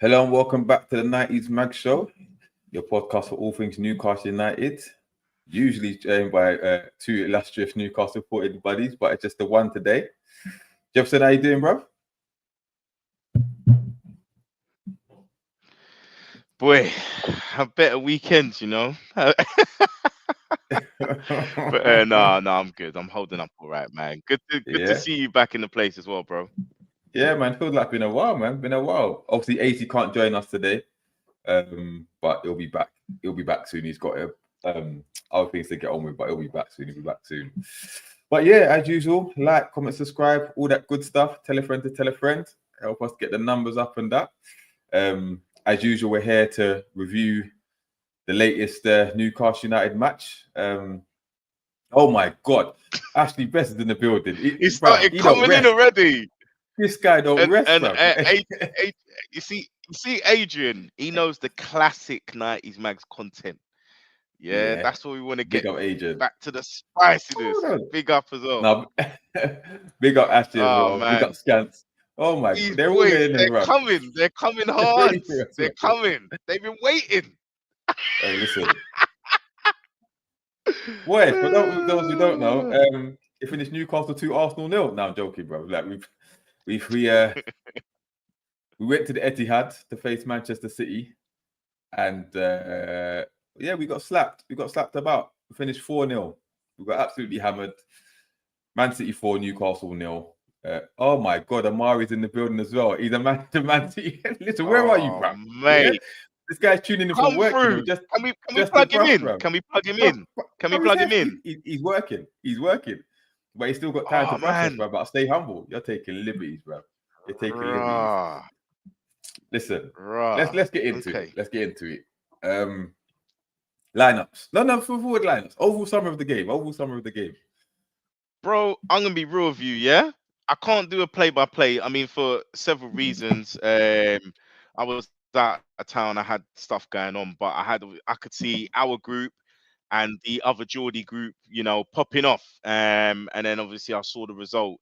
Hello and welcome back to the 90s Mag Show, your podcast for all things Newcastle United. Usually joined by two illustrious Newcastle supported buddies, but it's just the one today. Jefferson, how you doing, bro? Boy, a better weekend, you know. But no, I'm good. I'm holding up all right, man. Good to Yeah. see you back in the place as well, bro. Yeah, man. Feels like been a while, man. Been a while. Obviously, AC can't join us today, but he'll be back. He'll be back soon. He's got other things to get on with, but he'll be back soon. He'll be back soon. But yeah, as usual, like, comment, subscribe, all that good stuff. Tell a friend to tell a friend. Help us get the numbers up and that. As usual, we're here to review the latest Newcastle United match. Oh my God, Ashley Best is in the building. He started coming in already. This guy don't rest, And bro. you see Adrian. He knows the classic '90s mags content. Yeah, Yeah, that's what we want to big get up Agent. back to the spiciness. Oh, no. Big up as well. No, big up Ashley as Oh well. Big up man, Scans. Oh my these God, they're all boys, there in the they're run. coming. They're coming They're hard. ready for us, They're man. coming. They've been waiting. Hey, listen. Boys, for those who don't know, it finished Newcastle 2, Arsenal 0. No, I'm joking, bro. Like we went to the Etihad to face Manchester City, and yeah, we got slapped. We got slapped about. We finished 4-0. We got absolutely hammered. Man City 4, Newcastle 0. Oh my God, Amari's in the building as well. He's a Man City. Listen, where are you, bro? Mate. Yeah? This guy's tuning in from Come work. through. You know, Can we just plug the him bruv, in? bruv. Can we plug him in? Can we plug him in? He's working. He's working. But he's still got time to process, Man. bro. But stay humble. You're taking liberties, bro. You're taking liberties. Listen, let's get into it. Let's get into it. Lineups. No, forward lineups. Overall summary of the game. Bro, I'm gonna be real with you, yeah? I can't do a play-by-play. I mean, for several reasons. I was out of town, I had stuff going on, but I could see our group and the other Geordie group, you know, popping off. And then obviously I saw the result.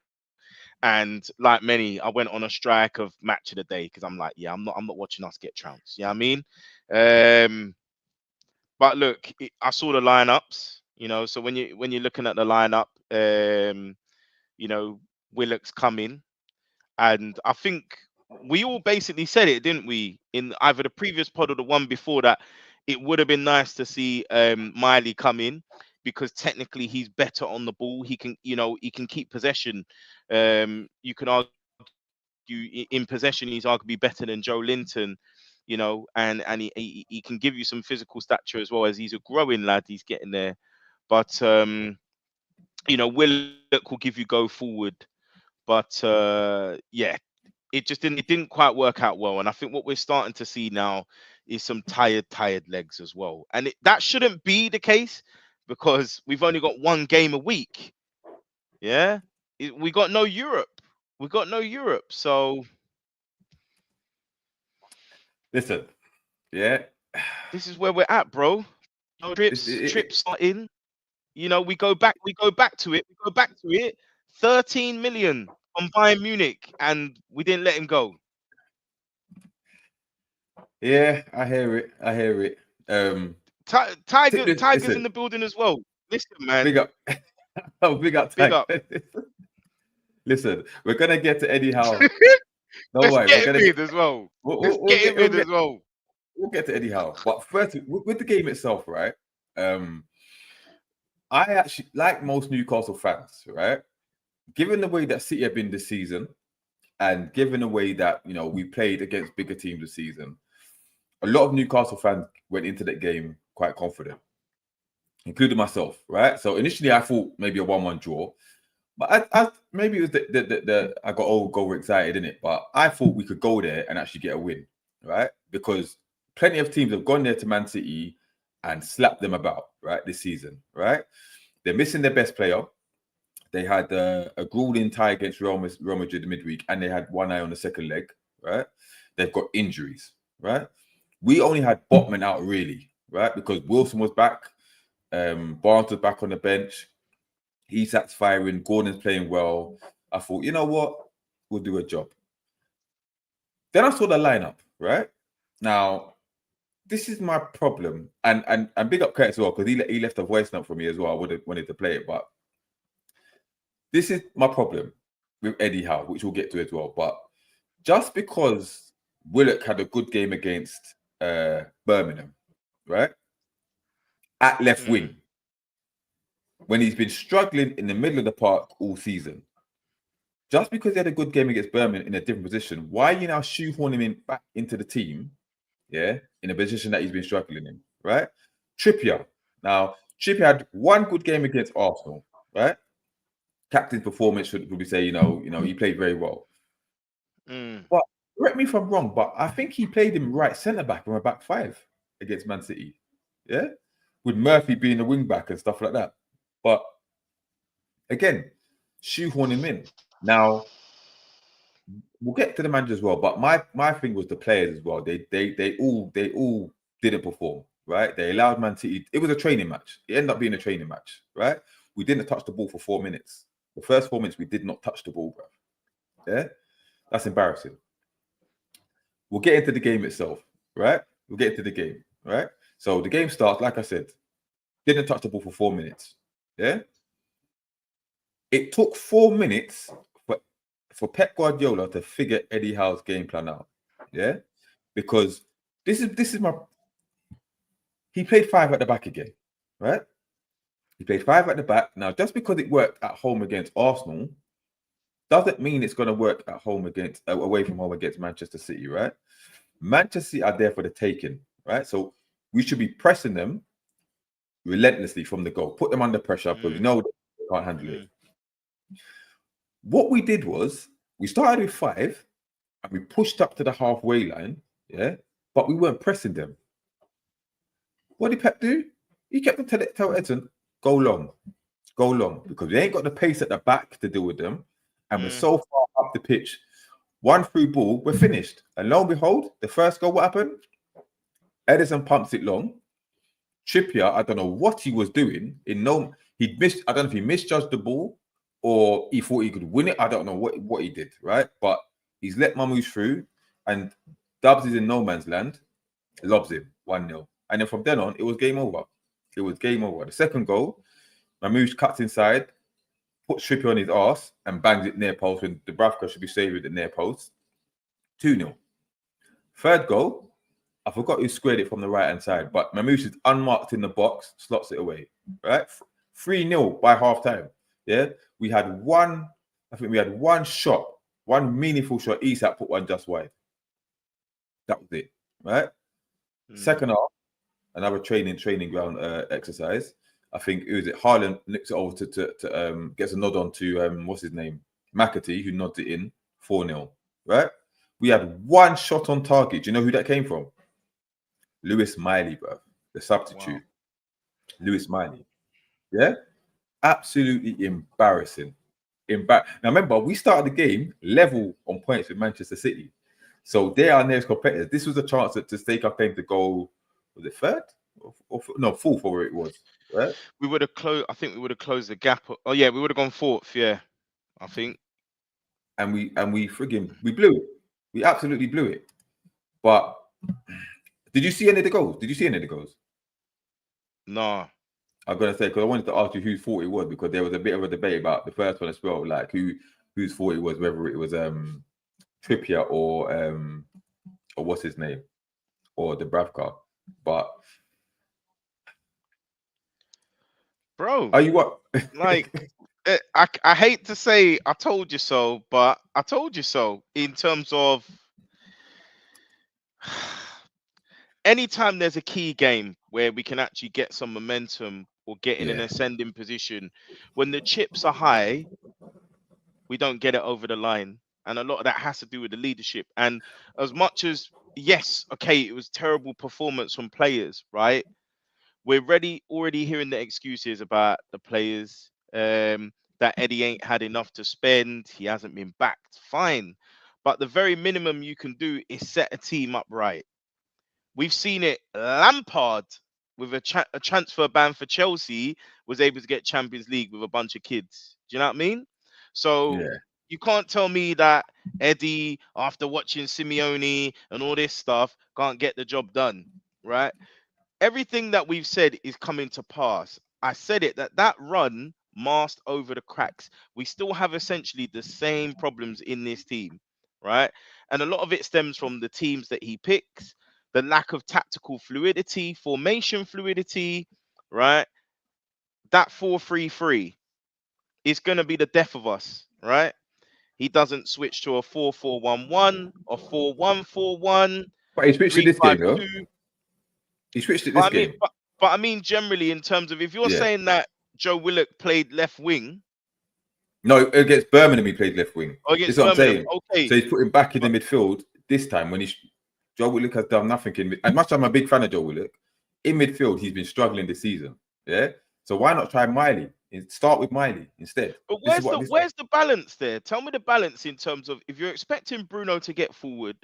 And like many, I went on a strike of match of the day because I'm like, yeah, I'm not watching us get trounced. You know what I mean? But look, I saw the lineups, you know. So when you're looking at the lineup, you know, Willock's coming, and I think we all basically said it, didn't we? In either the previous pod or the one before that, it would have been nice to see Miley come in because technically he's better on the ball. He can, you know, he can keep possession. You can argue in possession he's arguably better than Joe Linton, you know, and he can give you some physical stature as well, as he's a growing lad. He's getting there, but you know, Willock will give you go forward, but yeah, it didn't quite work out well. And I think what we're starting to see now is some tired legs as well, and that shouldn't be the case because we've only got one game a week. Yeah, we got no Europe. So Listen, yeah. this is where we're at, bro. No trips starting. You know, we go back to it. 13 million on Bayern Munich, and we didn't let him go. Yeah, I hear it. Tiger's in the building as well. Listen, man. Big up. Oh, big up, Tiger. Listen, we're gonna get to Eddie Howe. Let's get him in as well. We'll get to Eddie Howe. But first, with the game itself, right? I actually, like most Newcastle fans, right? Given the way that City have been this season, and given the way that, you know, we played against bigger teams this season, a lot of Newcastle fans went into that game quite confident, including myself, right? So initially I thought maybe a 1-1 draw, but I maybe it was I got overexcited in it, but I thought we could go there and actually get a win, right? Because plenty of teams have gone there to Man City and slapped them about, right, this season, right? They're missing their best player. They had a grueling tie against Real Madrid midweek, and they had one eye on the second leg, right? They've got injuries, right? We only had Botman out, really, right? Because Wilson was back, Barnes was back on the bench, Isak's firing, Gordon's playing well. I thought, you know what? We'll do a job. Then I saw the lineup, right? Now, this is my problem. And big up Kurt as well, because he left a voice note for me as well. I would have wanted to play it, but this is my problem with Eddie Howe, which we'll get to as well. But just because Willock had a good game against Birmingham, right? At left wing, when he's been struggling in the middle of the park all season. Just because he had a good game against Birmingham in a different position, why are you now shoehorning him back into the team, yeah, in a position that he's been struggling in, right? Trippier. Now, Trippier had one good game against Arsenal, right? Captain's performance would we say, he played very well. But correct me if I'm wrong, but I think he played him right centre back from a back five against Man City, yeah, with Murphy being the wing back and stuff like that. But again, shoehorn him in. Now, we'll get to the manager as well, but my thing was the players as well. They all didn't perform, right? They allowed Man City. It was a training match. It ended up being a training match, right? We didn't touch the ball for 4 minutes. The first 4 minutes we did not touch the ball, bro. Yeah, that's embarrassing. We'll get into the game itself, right? We'll get into the game, right? So the game starts, like I said, didn't touch the ball for 4 minutes. Yeah, it took 4 minutes for Pep Guardiola to figure Eddie Howe's game plan out. Yeah, because this is my. He played five at the back again, right? He played five at the back. Now, just because it worked at home against Arsenal, doesn't mean it's going to work at home against away from home against Manchester City, right? Manchester City are there for the taking, right? So we should be pressing them relentlessly from the goal, put them under pressure because we know they can't handle it. What we did was we started with five and we pushed up to the halfway line, yeah, but we weren't pressing them. What did Pep do? He kept on tell Edson, go long, because we ain't got the pace at the back to deal with them, and we're so far up the pitch. One through ball, we're finished. And lo and behold, the first goal, what happened? Edison pumps it long. Trippier, I don't know what he was doing. I don't know if he misjudged the ball or he thought he could win it. I don't know what he did, right? But he's let Mamouche through, and Dubs is in no man's land, lobs him 1-0. And then from then on, it was game over. It was game over. The second goal, Mamouche cuts inside, puts Trippier on his arse and bangs it near post when Dubravka should be saving the near post. 2-0. Third goal, I forgot who squared it from the right-hand side, but Mamouche is unmarked in the box, slots it away, right? 3-0 by half-time, yeah? We had one shot, one meaningful shot. Isak put one just wide. That was it, right? Second half, another training ground exercise. I think it was Haaland nicks it over to gets a nod on to what's his name, McAtee, who nods it in 4-0. Right? We had one shot on target. Do you know who that came from? Lewis Miley, bro, the substitute. Wow. Lewis Miley. Yeah, absolutely embarrassing. Now remember, we started the game level on points with Manchester City, so they are nearest competitors. This was a chance to stake our claim to go. Was it third? No, fourth, or it was, right? We would have closed. I think we would have closed the gap. Oh yeah, we would have gone fourth. Yeah, I think. And we blew it. We absolutely blew it. But did you see any of the goals? No. I'm gonna say because I wanted to ask you whose fault it was, because there was a bit of a debate about the first one as well, like whose fault it was, whether it was Trippier or what's his name, or Dubravka. But bro, are you what? Like, I hate to say I told you so, but I told you so in terms of anytime there's a key game where we can actually get some momentum or get in an ascending position, when the chips are high, we don't get it over the line. And a lot of that has to do with the leadership. And as much as, yes, okay, it was terrible performance from players, right? We're already hearing the excuses about the players, that Eddie ain't had enough to spend. He hasn't been backed. Fine. But the very minimum you can do is set a team up right. We've seen it. Lampard, with a transfer ban for Chelsea, was able to get Champions League with a bunch of kids. Do you know what I mean? So You can't tell me that Eddie, after watching Simeone and all this stuff, can't get the job done, right? Everything that we've said is coming to pass. I said it that run masked over the cracks. We still have essentially the same problems in this team, right? And a lot of it stems from the teams that he picks, the lack of tactical fluidity, formation fluidity, right? That 4-3-3 is going to be the death of us, right? He doesn't switch to a 4-4-1-1 or 4-1-4-1, But he switched it three this five game, though. two. He switched it But this I mean, game. but I mean, generally, in terms of if you're Yeah. saying that Joe Willock played left wing No, against Birmingham, he played left wing. or This is against what I'm Birmingham, saying. okay. So he's put him back in the But, midfield this time when Joe Willock has done nothing in. As much as I'm a big fan of Joe Willock, in midfield he's been struggling this season. Yeah. So why not try Miley? Start with Miley instead. but This is what where's the balance there? Tell me the balance in terms of if you're expecting Bruno to get forward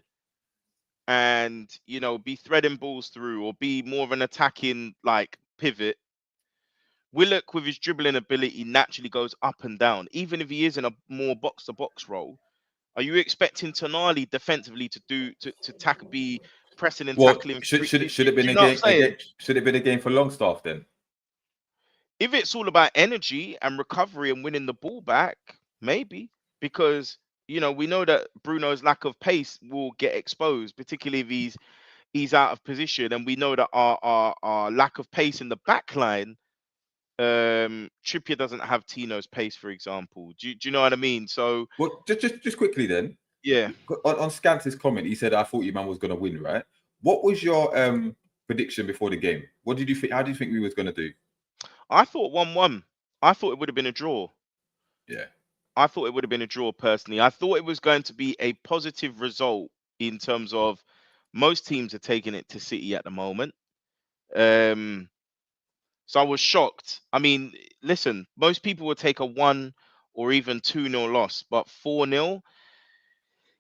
and be threading balls through or be more of an attacking like pivot. Willock with his dribbling ability naturally goes up and down, even if he is in a more box to box role. Are you expecting Tonali defensively to be pressing and Well, tackling? should it been Do you a know what I'm game saying? Should it been a game for Longstaff then? If it's all about energy and recovery and winning the ball back, maybe because we know that Bruno's lack of pace will get exposed, particularly if he's out of position, and we know that our lack of pace in the back line. Trippier doesn't have Tino's pace, for example. Do you know what I mean? So, Well, just quickly then. yeah, On Scantz's comment, he said, "I thought your man was going to win, right?" What was your prediction before the game? What did you think? How do you think we was going to do? I thought 1-1. I thought it would have been a draw. Yeah. I thought it would have been a draw personally. I thought it was going to be a positive result in terms of most teams are taking it to City at the moment. So I was shocked. I mean, listen, most people would take a 1 or even 2-0 loss, but 4-0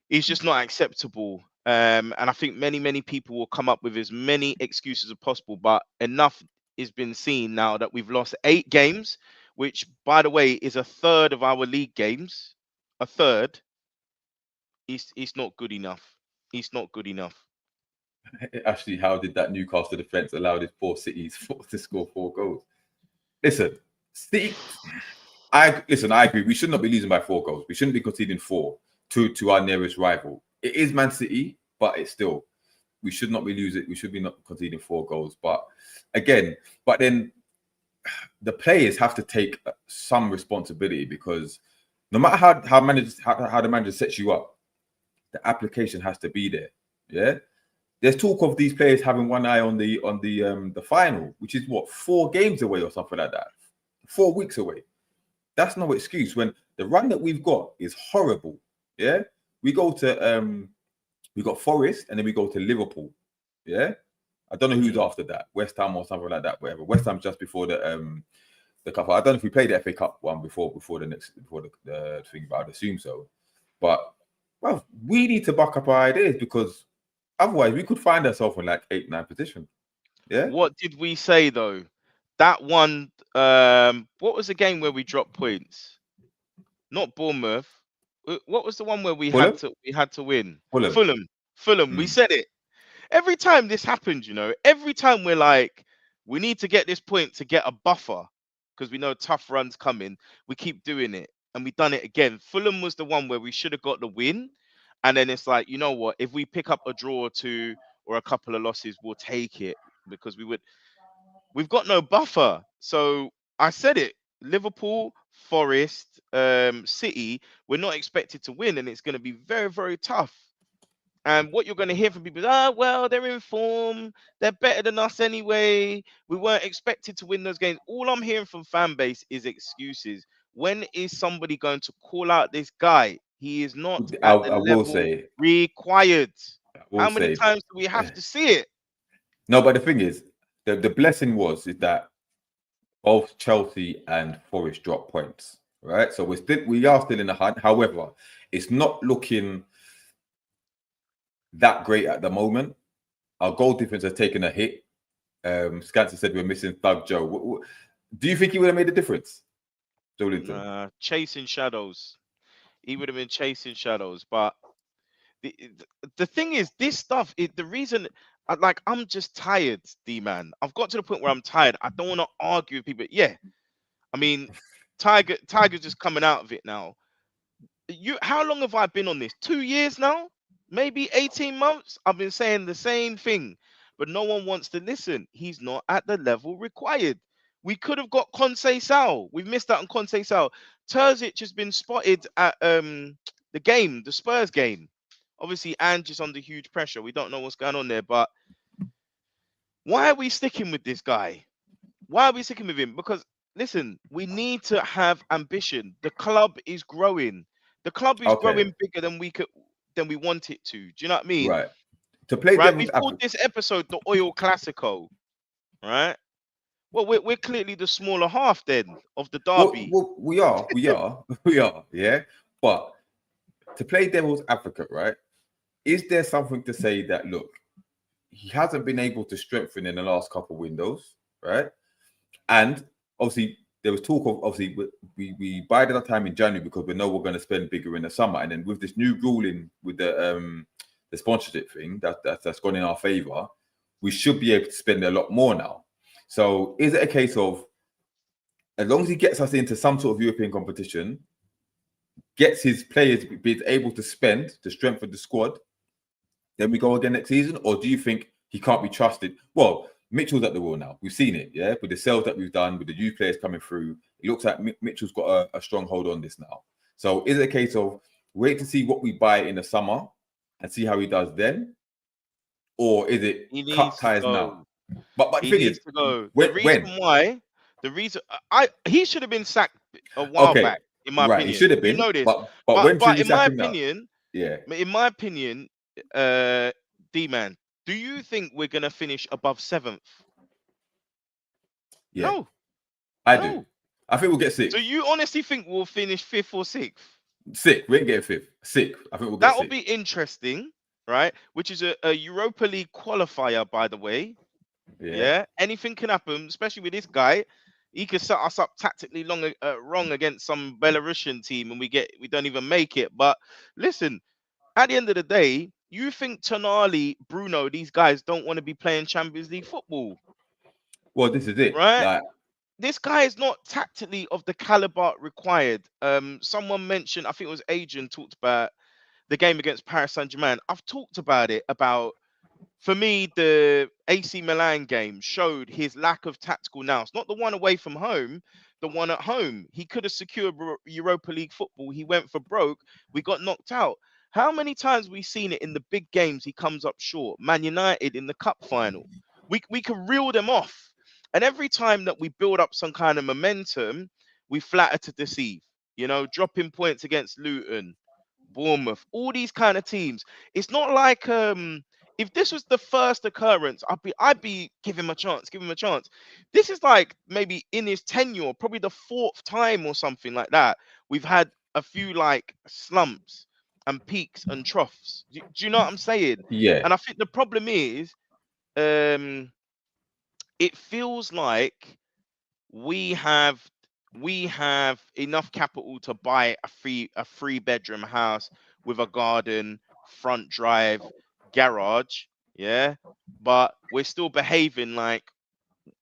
is just not acceptable. And I think many people will come up with as many excuses as possible, but enough has been seen now that we've lost 8 games, which, by the way, is a third of our league games. A third. It's not good enough. It's not good enough. Actually, how did that Newcastle defense allow this poor City to score 4 goals? Listen, City. I agree. We should not be losing by 4 goals. We shouldn't be conceding 4 to our nearest rival. It is Man City, but it's still, we should not be losing. We should be not conceding 4 goals. But then the players have to take some responsibility, because no matter how the manager sets you up, the application has to be there. Yeah. There's talk of these players having one eye on the final, which is what, 4 games away or something like that, 4 weeks away. That's no excuse when the run that we've got is horrible. Yeah, we got Forest and then we go to Liverpool. Yeah, I don't know who's after that, West Ham or something like that. Whatever. West Ham's just before the cup. I don't know if we played the FA Cup one before the thing, but I'd assume so. But well, we need to back up our ideas, because otherwise we could find ourselves in like 8th, 9th position. Yeah. What did we say though? That one, what was the game where we dropped points? Not Bournemouth. What was the one where we Fulham? had to win? Fulham. Fulham. We said it. Every time this happens, every time we're like, we need to get this point to get a buffer because we know tough runs coming. We keep doing it, and we've done it again. Fulham was the one where we should have got the win, and then it's like, you know what? If we pick up a draw or 2 or a couple of losses, we'll take it because we've got no buffer. So I said it. Liverpool, Forest, City, we're not expected to win, and it's going to be very, very tough. And what you're going to hear from people is, well, they're in form. They're better than us anyway. We weren't expected to win those games. All I'm hearing from fan base is excuses. When is somebody going to call out this guy? He is not at the I will level say. required. How many times do we have to see it? No, but the thing is, the blessing is that both Chelsea and Forest dropped points, right? So we are still in the hunt. However, it's not looking that great at the moment. Our goal difference has taken a hit. Scancy said we're missing Thug Joe. Do you think he would have made a difference, Joe Linton? Chasing shadows. He would have been chasing shadows. But the the thing is, this stuff. The reason, like, I'm just tired, D-man. I've got to the point where I'm tired. I don't want to argue with people. Yeah, I mean, Tiger's just coming out of it now. How long have I been on this? 2 years now? Maybe 18 months? I've been saying the same thing, but no one wants to listen. He's not at the level required. We could have got Conceição. We've missed out on Conceição. Terzic has been spotted at the Spurs game. Obviously, Ange is under huge pressure. We don't know what's going on there, but why are we sticking with this guy? Why are we sticking with him? Because listen, we need to have ambition. The club is growing. The club is Okay, growing bigger than we want it to. Do you know what I mean? right. To play Right. devil's We've called advocate. this episode the Oil Classico. Right. Well, we're clearly the smaller half then of the derby. Well, we are, we are, yeah. But to play devil's advocate, right? Is there something to say that look, he hasn't been able to strengthen in the last couple of windows, right? And obviously, there was talk of obviously we bided our time in January because we know we're going to spend bigger in the summer, and then with this new ruling with the sponsorship thing that's gone in our favor, we should be able to spend a lot more now. So, is it a case of as long as he gets us into some sort of European competition, gets his players be able to spend to strengthen the squad, then we go again next season? Or do you think he can't be trusted? Well, Mitchell's at the wheel now. We've seen it, yeah, with the sales that we've done, with the youth players coming through. It looks like Mitchell's got a strong hold on this now. So is it a case of wait to see what we buy in the summer and see how he does then? Or is it He cut needs to ties go. now? But the He thing needs is, to go. when? The reason he should have been sacked a while Okay, back, in my right, he opinion. should have You been. know this, But when should but we sack him now? Yeah. in my opinion, D-man, do you think we're gonna finish above 7th? Yeah, No, I do. no. I think we'll get So sixth. you honestly think we'll finish 5th or 6th? Sixth. We ain't getting fifth. Sixth. I think we'll get That will sixth. be interesting, right? Which is a Europa League qualifier, by the way. Yeah. Yeah, anything can happen, especially with this guy. He could set us up tactically wrong against some Belarusian team, and we don't even make it. But listen, at the end of the day, you think Tonali, Bruno, these guys don't want to be playing Champions League football, Well, this is it. right? Like, This guy is not tactically of the caliber required. Someone mentioned, I think it was Adrian, talked about the game against Paris Saint-Germain. I've talked about it about. For me, the AC Milan game showed his lack of tactical nous. Not the one away from home, the one at home. He could have secured Europa League football. He went for broke. We got knocked out. How many times we seen it in the big games? He comes up short. Man United in the cup final. We can reel them off. And every time that we build up some kind of momentum, we flatter to deceive. You know, dropping points against Luton, Bournemouth, all these kind of teams. It's not like if this was the first occurrence, I'd be give him a chance, give him a chance. This is like maybe in his tenure, probably the 4th time or something like that. We've had a few like slumps and peaks and troughs. Do you know what I'm saying? yeah. And I think the problem is, um, it feels like we have we have enough capital to buy a 3-bedroom house with a garden, front drive, garage, yeah, but we're still behaving like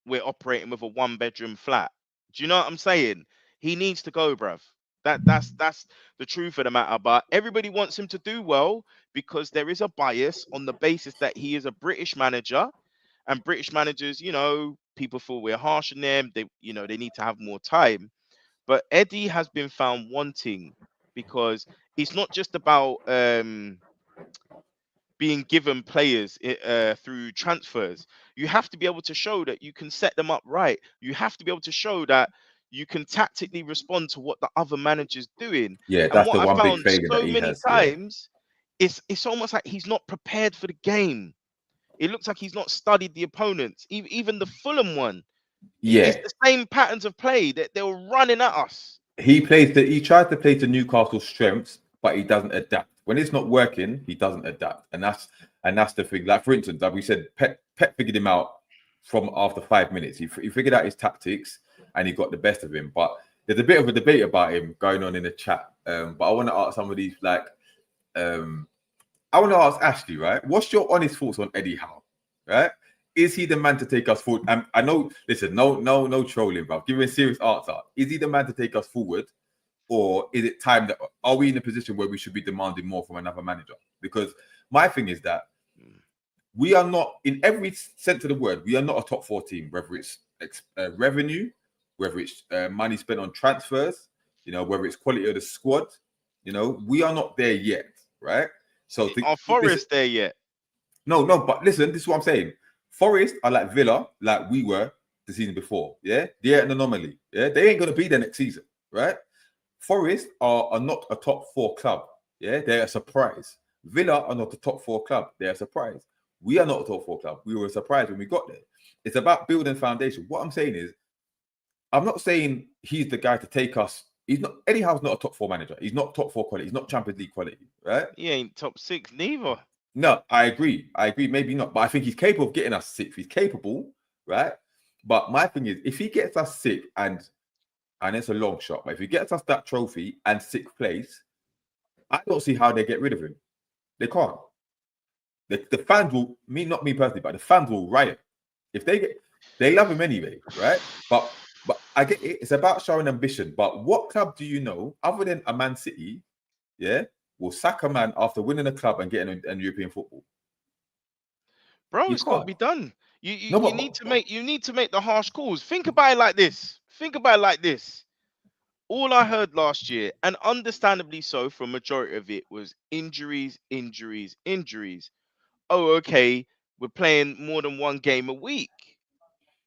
we're operating with a 1-bedroom flat. Do you know what I'm saying? He needs to go, bruv. That's the truth of the matter. But everybody wants him to do well because there is a bias on the basis that he is a British manager, and British managers, people feel we're harsh on them. They need to have more time. But Eddie has been found wanting because it's not just about being given players through transfers. You have to be able to show that you can set them up right. You have to be able to show that you can tactically respond to what the other manager's doing. Yeah, And that's what the I one big found failure that so he many has. Yeah. times, it's almost like he's not prepared for the game. It looks like he's not studied the opponents. Even the Fulham one, it's Yeah. the same patterns of play that they were running at us. He tries to play to Newcastle's strengths, but he doesn't adapt. When it's not working, he doesn't adapt. And that's the thing. Like for instance, like we said, Pep figured him out from after 5 minutes. He figured out his tactics and he got the best of him. But there's a bit of a debate about him going on in the chat But I want to ask some of these, like, I want to ask Ashley, right? What's your honest thoughts on Eddie Howe, right? Is he the man to take us forward? I know, listen, no trolling, bro. Give me a serious answer. Is he the man to take us forward? Or is it time that, are we in a position where we should be demanding more from another manager? Because my thing is that we are not, in every sense of the word, we are not a top 4 team, whether it's revenue, whether it's money spent on transfers, whether it's quality of the squad, we are not there yet, right? So Are Forest there yet? No, but listen, this is what I'm saying. Forest are like Villa, like we were the season before, yeah? They're an anomaly, yeah? They ain't going to be there next season, right? Forest are not a top 4 club, yeah? They're a surprise. Villa are not a top 4 club. They're a surprise. We are not a top 4 club. We were surprised when we got there. It's about building foundation. What I'm saying is, I'm not saying he's the guy to take us. He's not. Eddie Howe's not a top 4 manager. He's not top 4 quality. He's not Champions League quality, right? He ain't top 6 neither. No, I agree. Maybe not, but I think he's capable of getting us 6th. He's capable, right? But my thing is, if he gets us 6th, and it's a long shot, but if he gets us that trophy and 6th place, I don't see how they get rid of him. They can't. The fans will, not me personally, but the fans will riot. If they love him anyway, right? But I get it. It's about showing ambition. But what club do you know, other than a Man City, yeah, will sack a man after winning a club and getting an European football? Bro, it's got to be done. You need to make the harsh calls. Think about it like this. All I heard last year, and understandably so, for a majority of it, was injuries. Oh, okay, we're playing more than one game a week.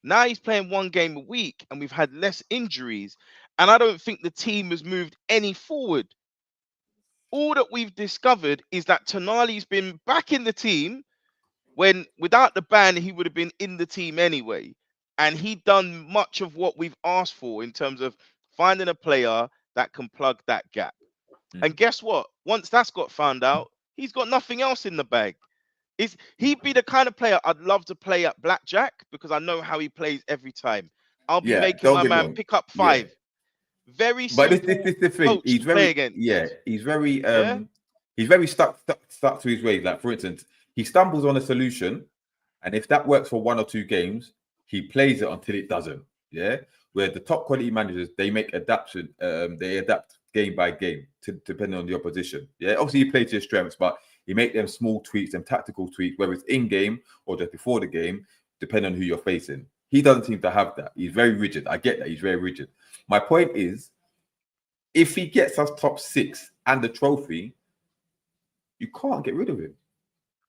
Now he's playing one game a week, and we've had less injuries. And I don't think the team has moved any forward. All that we've discovered is that Tonali's been back in the team when, without the ban, he would have been in the team anyway. And he'd done much of what we've asked for in terms of finding a player that can plug that gap. And guess what? Once that's got found out, he's got nothing else in the bag. He'd be the kind of player I'd love to play at blackjack, because I know how he plays every time. I'll be making my man pick up 5. Yeah. Very simple. But this is the thing. He's very, he's very stuck to his ways. Like, for instance, he stumbles on a solution, and if that works for 1 or 2 games, he plays it until it doesn't. Yeah. Where the top quality managers, they make adaptation. They adapt game by game depending on the opposition. Yeah. Obviously, he plays to his strengths, but he make them small tweaks, them tactical tweaks, whether it's in game or just before the game, depending on who you're facing. He doesn't seem to have that. He's very rigid. I get that. He's very rigid. My point is, if he gets us top 6 and the trophy, you can't get rid of him.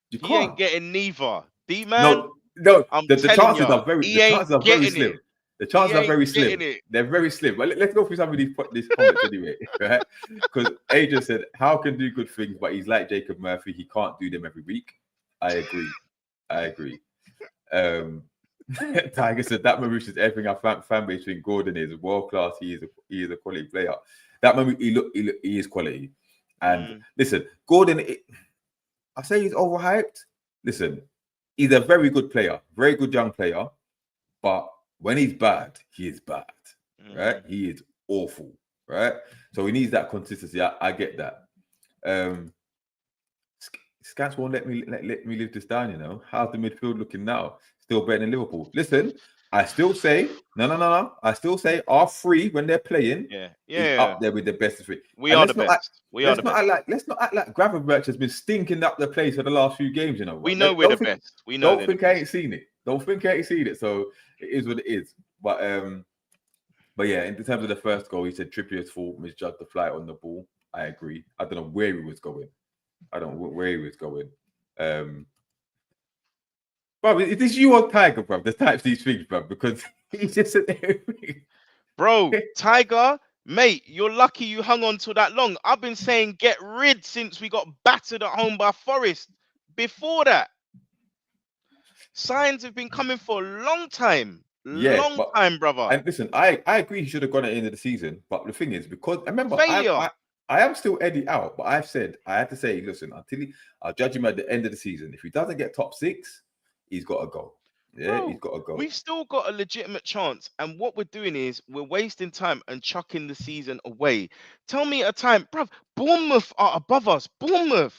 He ain't getting neither. D-man. No. The chances are very slim. The chances are very slim. They're very slim. But let's go through some of these comments anyway, right? Because Adrian said, "How can do good things, but he's like Jacob Murphy. He can't do them every week." I agree. Tiger said that Marouche is everything our fan base think Gordon is world class. He is a quality player. That moment he is quality. And listen, Gordon, I say he's overhyped. Listen, he's a very good player, very good young player. But when he's bad, he is bad, right? He is awful, right? So he needs that consistency. I get that. Scats won't let me live this down. How's the midfield looking now? Still better than Liverpool. Listen, I still say no. I still say our 3 when they're playing, is up there with the best of 3. We are the best. Let's not act like Gravenberch has been stinking up the place for the last few games. We know we're the best. We know. Don't think I ain't seen it. So it is what it is. But yeah, in terms of the first goal, he said Trippier's fault, misjudged the flight on the ball. I agree. I don't know where he was going. Bro, is this you or Tiger, bro? The types these things, bro, because he just said everything. Bro, Tiger, mate, you're lucky you hung on to that long. I've been saying get rid since we got battered at home by Forest. Before that, signs have been coming for a long time. Long time, brother. And listen, I agree he should have gone at the end of the season. But the thing is, because remember, I am still Eddie out, but I had to say, listen, I'll judge him at the end of the season. If he doesn't get top 6, he's got to go. Yeah, he's Bro, got to go. we've still got a legitimate chance, and what we're doing is we're wasting time and chucking the season away. Tell me a time, bruv. Bournemouth are above us. No,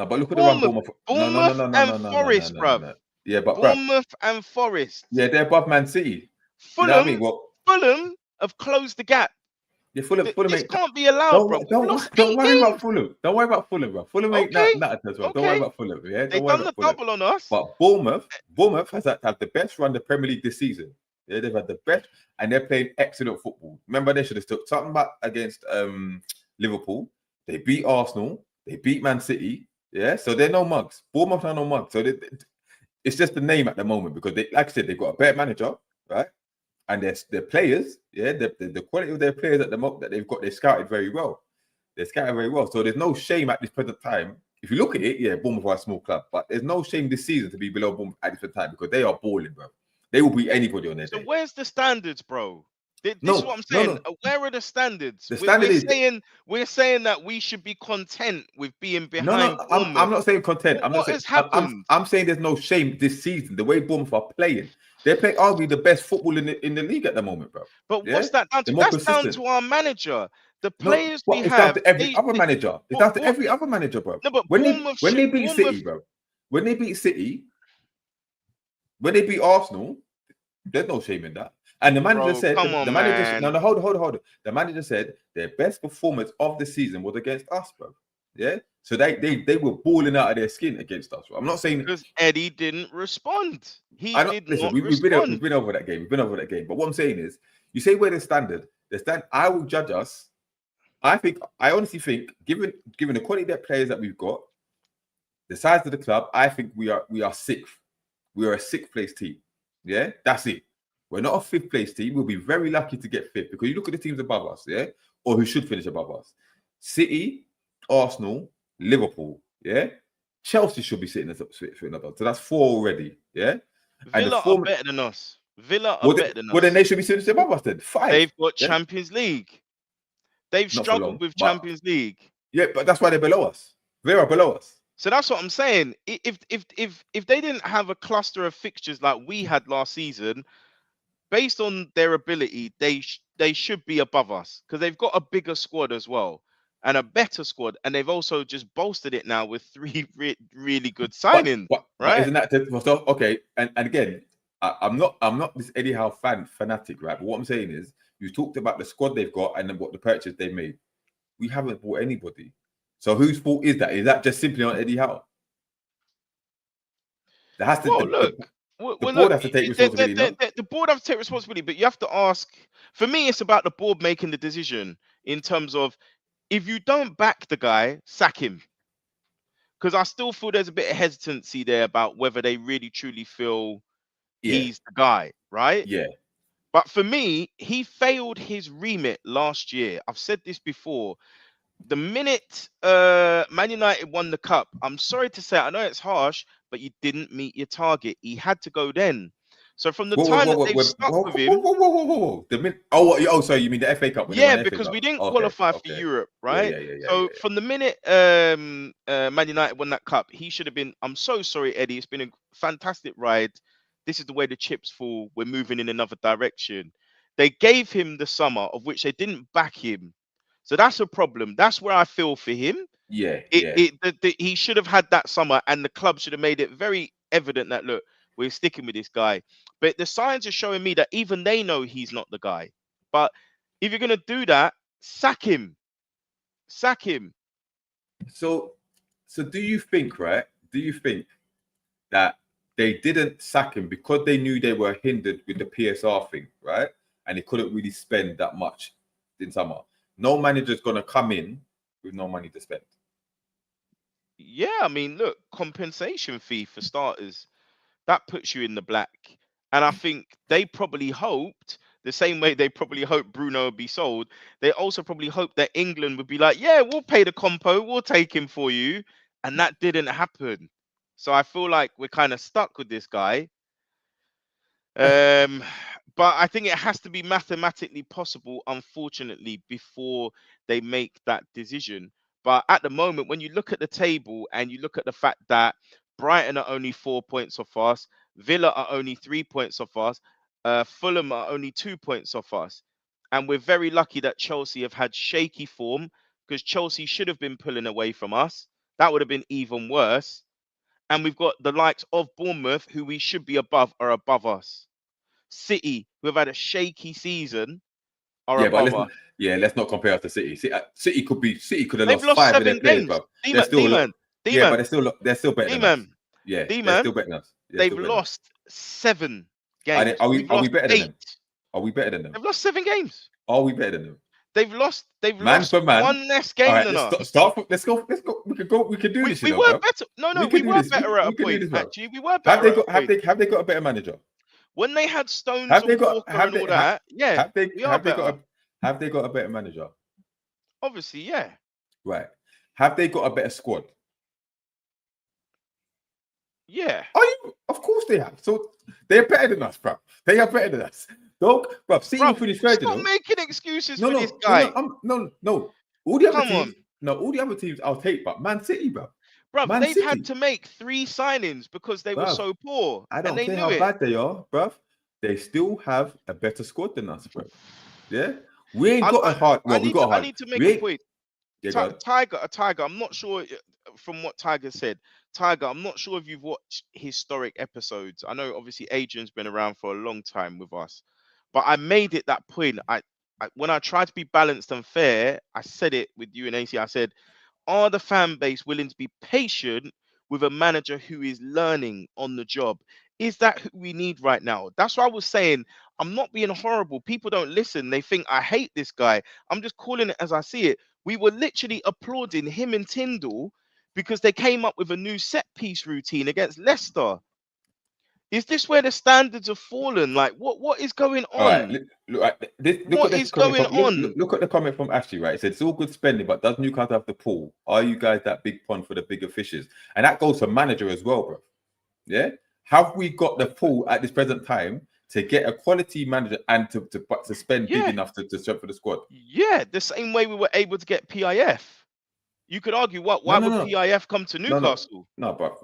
but look at the run Bournemouth, Bournemouth. No, no, no, Bournemouth no, no, and no, no, no, no, Forest, no, no, bruv. no. Yeah, but bruv, Bournemouth and Forest. yeah, they're above Man City. You know what I mean? Fulham, Well, Fulham have closed the gap. yeah, Fulham This ain't. can't be allowed, bro. We've lost Don't eight worry about games. Fulham. Don't worry about Fulham, bro. Fulham ain't Okay, not as well. Don't worry okay. about Fulham. Yeah, They don't worry done the about Fulham. double on us. But Bournemouth has had the best run the Premier League this season. Yeah, they've had the best, and they're playing excellent football. Remember, they should have took something back against Liverpool. They beat Arsenal. They beat Man City. Yeah, so they're no mugs. Bournemouth are no mugs. So it's just the name at the moment because they, like I said, they've got a better manager, right? And their players, yeah, the quality of their players at the moment that they've got, they're scouted very well. They're scouted very well. So there's no shame at this present time. If you look at it, yeah, Bournemouth are a small club, but there's no shame this season to be below Bournemouth at this present time because they are balling, bro. They will beat anybody on their So day. where's the standards, bro? This is what No, I'm no, saying. no. Where are the standards? The We're, standard we're is saying we're saying that we should be content with being no. behind I'm Bournemouth. not saying content. I'm not What saying. has happened? I'm saying there's no shame this season. The way Bournemouth are playing, they're playing arguably the best football in the league at the moment, bro. But Yeah, what's that down they're to? more That's down consistent. to our manager. The No, players we what it's down have, to every other manager. It's but, down to every other manager, bro. no, but When they Bournemouth when should they beat City, bro. When they beat City, when they beat Arsenal, there's no shame in that. And the manager bro. said, Come the on, manager said, no, man. no, hold on. The manager said their best performance of the season was against us, bro. Yeah. So they were balling out of their skin against us. Bro. I'm not saying Because Eddie didn't respond. He I don't did listen, not we've respond. been over that game. We've been over that game. But what I'm saying is, you say we're the stand I will judge us. I honestly think, given the quality of the players that we've got, the size of the club, I think we are sixth. We are a sixth place team. Yeah, that's it. We're not a fifth place team. We'll be very lucky to get fifth because you look at the teams above us, yeah, or who should finish above us: City, Arsenal, Liverpool. Yeah, Chelsea should be sitting another. So that's four already. Yeah, and the Villa are form. better than us. Villa are better than Well, then us. they should be sitting above us then. Five. They've got Yeah, Champions League. They've not for struggled long, with but Champions League. yeah, but that's why they're below us. They are below us. So that's what I'm saying. If they didn't have a cluster of fixtures like we had last season, based on their ability, they should be above us because they've got a bigger squad as well and a better squad, and they've also just bolstered it now with three really good signings, But right? isn't that so? Okay, and again, I'm not this Eddie Howe fanatic, right? But what I'm saying is, you talked about the squad they've got and then what the purchase they made. We haven't bought anybody. So whose fault is that? Is that just simply on Eddie Howe? There has to Well, look, the well, board look, has to take responsibility, no? the board have to take responsibility, but you have to ask. For me, it's about the board making the decision in terms of if you don't back the guy, sack him. Because I still feel there's a bit of hesitancy there about whether they really truly feel Yeah, he's the guy, right? yeah. But for me, he failed his remit last year. I've said this before. The minute Man United won the cup, I'm sorry to say, I know it's harsh, but you didn't meet your target. He had to go then. So from the time that they've stuck with him, Whoa. Sorry, you mean the FA Cup when they won yeah, the FA because Cup? we didn't Okay, qualify for okay. Europe, Yeah, right? So from the minute Man United won that cup, he should have been. I'm so sorry, Eddie. It's been a fantastic ride. This is the way the chips fall. We're moving in another direction. They gave him the summer, of which they didn't back him. So that's a problem. That's where I feel for him. Yeah. He should have had that summer, and the club should have made it very evident that look, we're sticking with this guy. But the signs are showing me that even they know he's not the guy. But if you're gonna do that, sack him. Sack him. So do you think, right? Do you think that they didn't sack him because they knew they were hindered with the PSR thing, right? And they couldn't really spend that much in summer. No manager's gonna come in with no money to spend. Yeah, I mean, look, compensation fee for starters. That puts you in the black. And I think they probably hoped the same way they probably hoped Bruno would be sold. They also probably hoped that England would be like, yeah, we'll pay the compo, we'll take him for you. And that didn't happen. So I feel like we're kind of stuck with this guy. Um, but I think it has to be mathematically possible, unfortunately, before they make that decision. But at the moment, when you look at the table and you look at the fact that Brighton are only 4 points off us, Villa are only 3 points off us. Fulham are only 2 points off us. And we're very lucky that Chelsea have had shaky form, because Chelsea should have been pulling away from us. That would have been even worse. And we've got the likes of Bournemouth, who we should be above, are above us. City, who have had a shaky season, are Yeah, but above us. let's not compare us to City. City could have They've lost lost 5 of their 7 players, games. bro. They're still yeah, but D-man, they're still better than us. D-man, Yeah, they're D-man. still better than us. They're They've still better than us. lost 7 Are, games. We've are we lost better than 8. them? Are we better than them? They've lost 7 games. Are we better than them? They've lost Man for man. 1 less All game right, than us. start. Let's go. We can do this. We You know, were bro. better. No, We we can do were this. better at a We can do point. this, bro. Actually, we were better at a point. Have they got a better manager? When they had Stones Have they and got? Walker Have and they? all that, yeah, we are Have they better. got? Have they got a better manager? Obviously, yeah. Right. Have they got a better squad? Yeah. Are you? Of course they have. So they're better than us, bro. They are better than us. Don't, bro. City will finish third. Stop making excuses for this No, guy. no. All the other Come teams, on. no, all the other teams I'll take, but Man City, bro. Bruv, Man they've City. had to make 3 signings because they were Bruv, so poor. I don't and they care knew how it. bad they are, bruv. They still have a better squad than us, bro. Yeah, we ain't got a hard. Well, we got a hard. I need to make a point. Yeah, Tiger. I'm not sure from what Tiger said. Tiger, I'm not sure if you've watched historic episodes. I know obviously Adrian's been around for a long time with us, but I made it that point. I when I tried to be balanced and fair, I said it with you and AC. I said, are the fan base willing to be patient with a manager who is learning on the job? Is that who we need right now? That's what I was saying. I'm not being horrible. People don't listen. They think I hate this guy. I'm just calling it as I see it. We were literally applauding him and Tyndall because they came up with a new set piece routine against Leicester. Is this where the standards have fallen? Like, what is going on? All right, look at the comment from Ashley. Right, it said it's all good spending, but does Newcastle have the pool? Are you guys that big pond for the bigger fishes? And that goes to manager as well, bro. Yeah, have we got the pool at this present time to get a quality manager and to spend big enough to strengthen the squad? Yeah, the same way we were able to get PIF. You could argue why would PIF come to Newcastle? No, but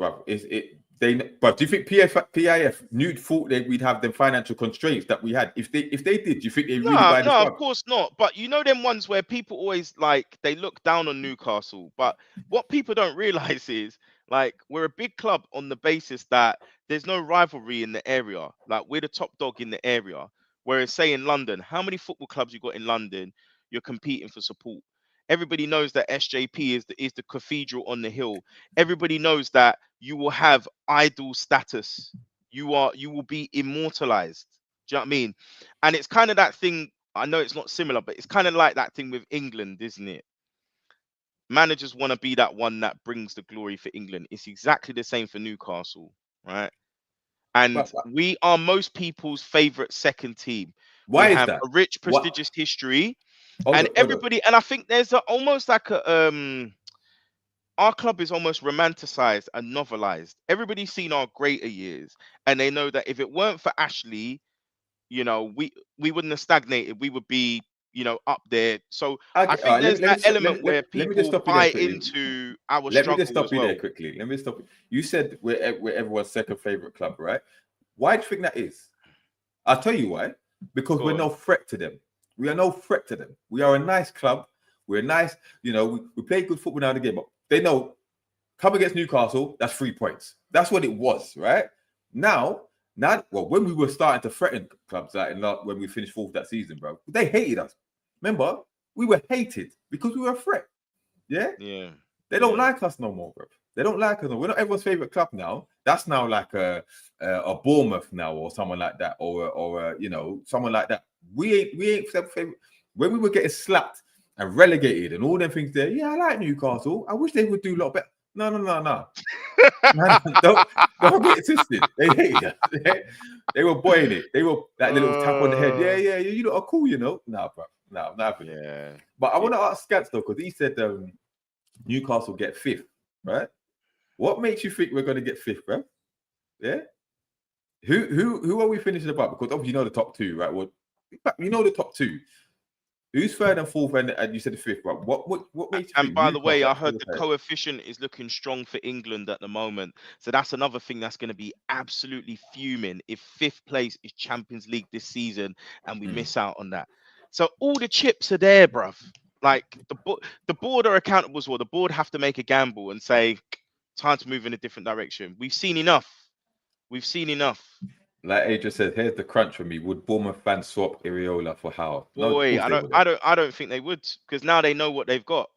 But do you think PIF knew thought that we'd have the financial constraints that we had? If they did, do you think they really buy the squad? No, of course not. But you know them ones where people always like they look down on Newcastle. But what people don't realize is like we're a big club on the basis that there's no rivalry in the area. Like we're the top dog in the area. Whereas say in London, how many football clubs you got in London? You're competing for support. Everybody knows that SJP is the cathedral on the hill. Everybody knows that you will have idol status. You will be immortalized. Do you know what I mean? And it's kind of that thing. I know it's not similar, but it's kind of like that thing with England, isn't it? Managers want to be that one that brings the glory for England. It's exactly the same for Newcastle, right? And we are most people's favorite second team. Why we is have that? A rich, prestigious history. And I think there's almost like our club is almost romanticized and novelized. Everybody's seen our greater years, and they know that if it weren't for Ashley, we wouldn't have stagnated. We would be, up there. So I think there's that element where people buy into our struggle as well. Let me just stop you there quickly. Let me stop you. You said we're everyone's second favorite club, right? Why do you think that is? I'll tell you why. Because we're no threat to them. We are no threat to them. We are a nice club. We're nice. We play good football now and again, but they know come against Newcastle, that's 3 points. That's what it was, right? Now, when we were starting to threaten clubs when we finished fourth that season, bro, they hated us. Remember, we were hated because we were a threat. Yeah? Yeah. They don't like us no more, bro. They don't like us. We're not everyone's favorite club now. That's now like a Bournemouth now or someone like that, or someone like that. We ain't favorite. When we were getting slapped and relegated and all them things there, yeah, I like Newcastle. I wish they would do a lot better. No. Man, don't get it twisted. They hated us. They were boiling it. They were that little tap on the head. Yeah, you lot are cool, Nah, bro. No, nothing. Yeah. But I want to ask Scats though, because he said Newcastle get fifth, right? What makes you think we're going to get fifth, bro? Yeah. Who are we finishing above? Because obviously you know the top two, right? Well, the top two. Who's third and fourth, and you said the fifth, but what makes you And think by the way, Newcastle I are heard still the ahead? coefficient is looking strong for England at the moment. So that's another thing that's going to be absolutely fuming if fifth place is Champions League this season and we Mm. miss out on that. So all the chips are there, bruv. Like the board are accountable as well. The board have to make a gamble and say, time to move in a different direction. We've seen enough. We've seen enough. Like Adrian said, here's the crunch for me. Would Bournemouth fans swap Iriola for Howe? No, of Boy, course they wouldn't. I don't think they would because now they know what they've got.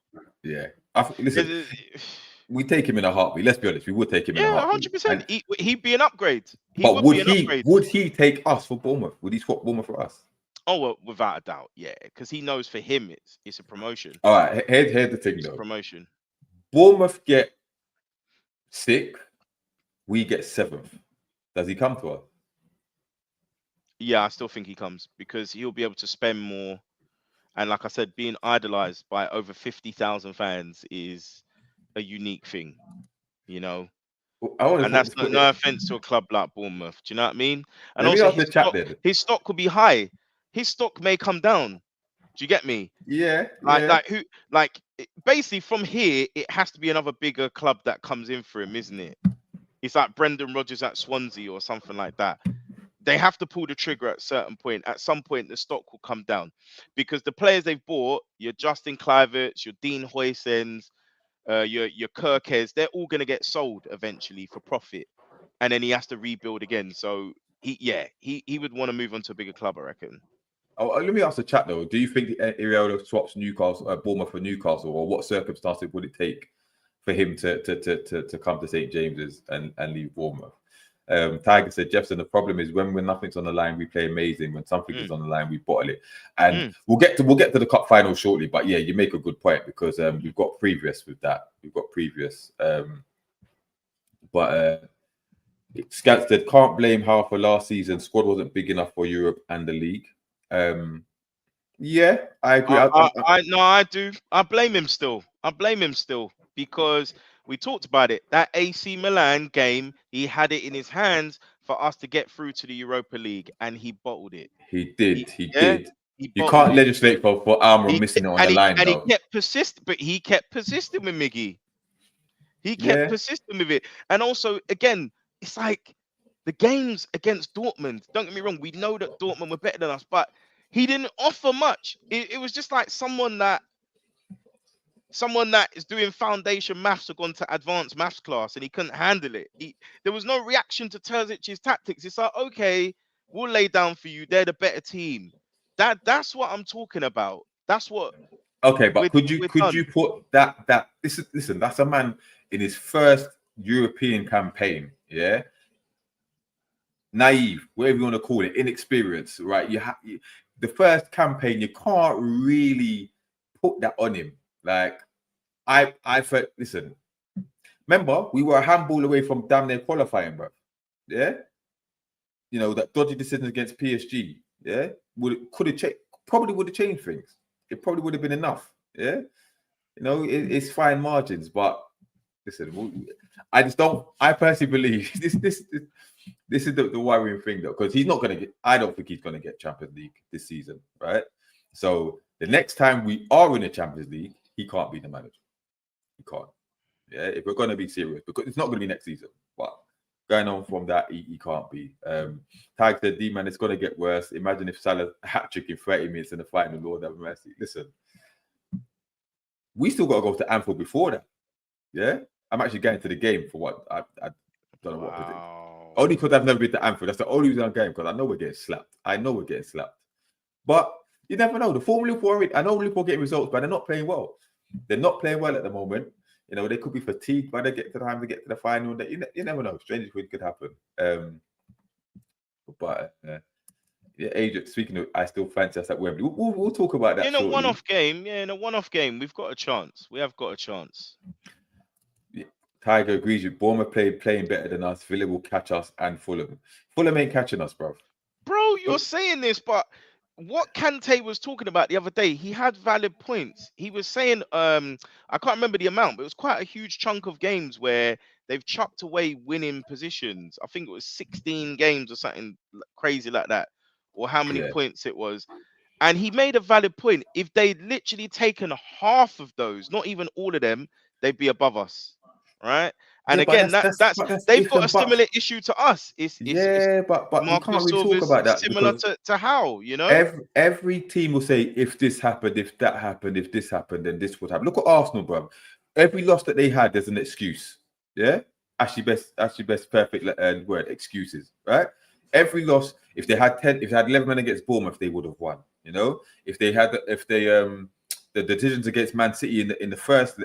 Yeah. Is Listen, it- we take him in a heartbeat. Let's be honest, we would take him in a Yeah, heartbeat. 100%. And He'd be an upgrade. He but would be an upgrade. would he take us for Bournemouth? Would he swap Bournemouth for us? Oh well, without a doubt, yeah, because he knows for him it's a promotion. All right, here's the thing It's a though. promotion. Bournemouth get sixth, we get seventh. Does he come to us? Yeah, I still think he comes because he'll be able to spend more. And like I said, being idolized by over 50,000 fans is a unique thing, you know. I want And that's to put no it. offense to a club like Bournemouth. Do you know what I mean? And Let me also ask the chat then. his stock could be high. His stock may come down. Do you get me? Yeah, Like yeah. like who like basically from here it has to be another bigger club that comes in for him, isn't it? It's like Brendan Rodgers at Swansea or something like that. They have to pull the trigger at a certain point. At some point, the stock will come down because the players they've bought, your Justin Kluiverts, your Dean Huijsens, your Kirkes, they're all going to get sold eventually for profit, and then he has to rebuild again. So he would want to move on to a bigger club, I reckon. Oh, let me ask the chat though. Do you think Iriola swaps Newcastle, Bournemouth for Newcastle, or what circumstances would it take for him to come to St James's and leave Bournemouth? Tiger said, Jefferson, the problem is when nothing's on the line, we play amazing. When something is on the line, we bottle it. And we'll get to the cup final shortly. But yeah, you make a good point because we've got previous with that. We've got previous. But Scansted can't blame Howe for last season. Squad wasn't big enough for Europe and the league. Yeah, I agree. I do. I blame him still. I blame him still because we talked about it. That AC Milan game, he had it in his hands for us to get through to the Europa League, and he bottled it. He did. He Yeah, did. he You bottled can't it. legislate for Armour missing it on the line, And he though. kept persisting, but he kept persisting with Miggy. He kept Yeah. persisting with it, and also again, it's like the games against Dortmund. Don't get me wrong, we know that Dortmund were better than us, but he didn't offer much. It was just like someone that is doing foundation maths or gone to advanced maths class and he couldn't handle it. There was no reaction to Terzic's tactics. It's like, okay, we'll lay down for you. They're the better team. That's what I'm talking about. That's what Okay, but could done. you put that listen, that's a man in his first European campaign, yeah? Naive, whatever you want to call it, inexperienced, right? The first campaign, you can't really put that on him. Like I felt, listen, remember, we were a handball away from damn near qualifying, bro. Yeah, you know that dodgy decision against PSG. Yeah, probably would have changed things. It probably would have been enough. Yeah, you know, it's fine margins, but listen, I just don't. I personally believe this is the worrying thing though, because he's not going to get. I don't think he's going to get Champions League this season, right? So the next time we are in the Champions League, he can't be the manager. He can't. Yeah, if we're going to be serious, because it's not going to be next season. But going on from that, he can't be. Tag said, D-man, it's going to get worse. Imagine if Salah hat-trick in 30 minutes in the final, Lord have mercy. Listen, we still got to go to Anfield before that. Yeah? I'm actually going to the game for what? I don't know what position. Only because I've never been to Anfield. That's the only reason I'm going, because I know we're getting slapped. But you never know. The form Liverpool, I know Liverpool getting results, but they're not playing well. They're not playing well at the moment. You know, they could be fatigued by they get to the time to get to the final. That you never know. Strange things could happen. But yeah, Adrian, speaking of, I still fancy us at Wembley. We'll talk about that in a shortly. in a one-off game, we've got a chance. We have got a chance. Yeah. Tiger agrees with Bournemouth playing better than us. Villa will catch us, and Fulham. Fulham ain't catching us, bro. Bro, you're saying this, but what Kante was talking about the other day, he had valid points. He was saying, I can't remember the amount, but it was quite a huge chunk of games where they've chucked away winning positions. I think it was 16 games or something crazy like that, or how many points it was. And he made a valid point. If they'd literally taken half of those, not even all of them, they'd be above us, right? And Yeah, but again, that's that's they've ifs got a and buts. similar issue to us. It's Yeah, but you Marco can't really talk Silva's about that similar because to Howe, you know? every team will say if this happened, if that happened, if this happened, then this would happen. Look at Arsenal, bro. Every loss that they had, there's an excuse. Yeah, actually best perfect word excuses, right? Every loss, if they had 10, if they had 11 men against Bournemouth, they would have won. You know, if they the decisions against Man City in the first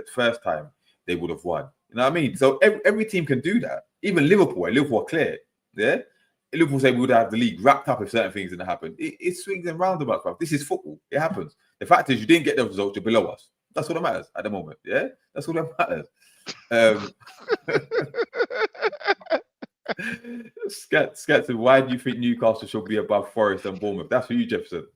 time, they would have won. You know what I mean? So every team can do that. Even Liverpool are clear. Yeah. Liverpool say we would have the league wrapped up if certain things didn't happen. It swings and roundabouts, bro. This is football. It happens. The fact is, you didn't get those results. You're below us. That's all that matters at the moment. Yeah, that's all that matters. Sketson, why do you think Newcastle should be above Forest and Bournemouth? That's for you, Jefferson.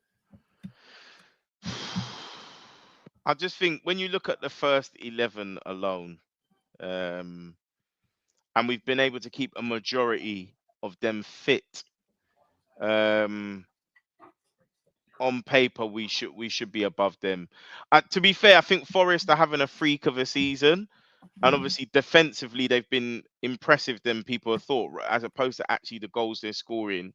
I just think when you look at the first 11 alone, and we've been able to keep a majority of them fit. On paper, we should be above them. To be fair, I think Forest are having a freak of a season, and obviously defensively they've been impressive than people have thought, as opposed to actually the goals they're scoring.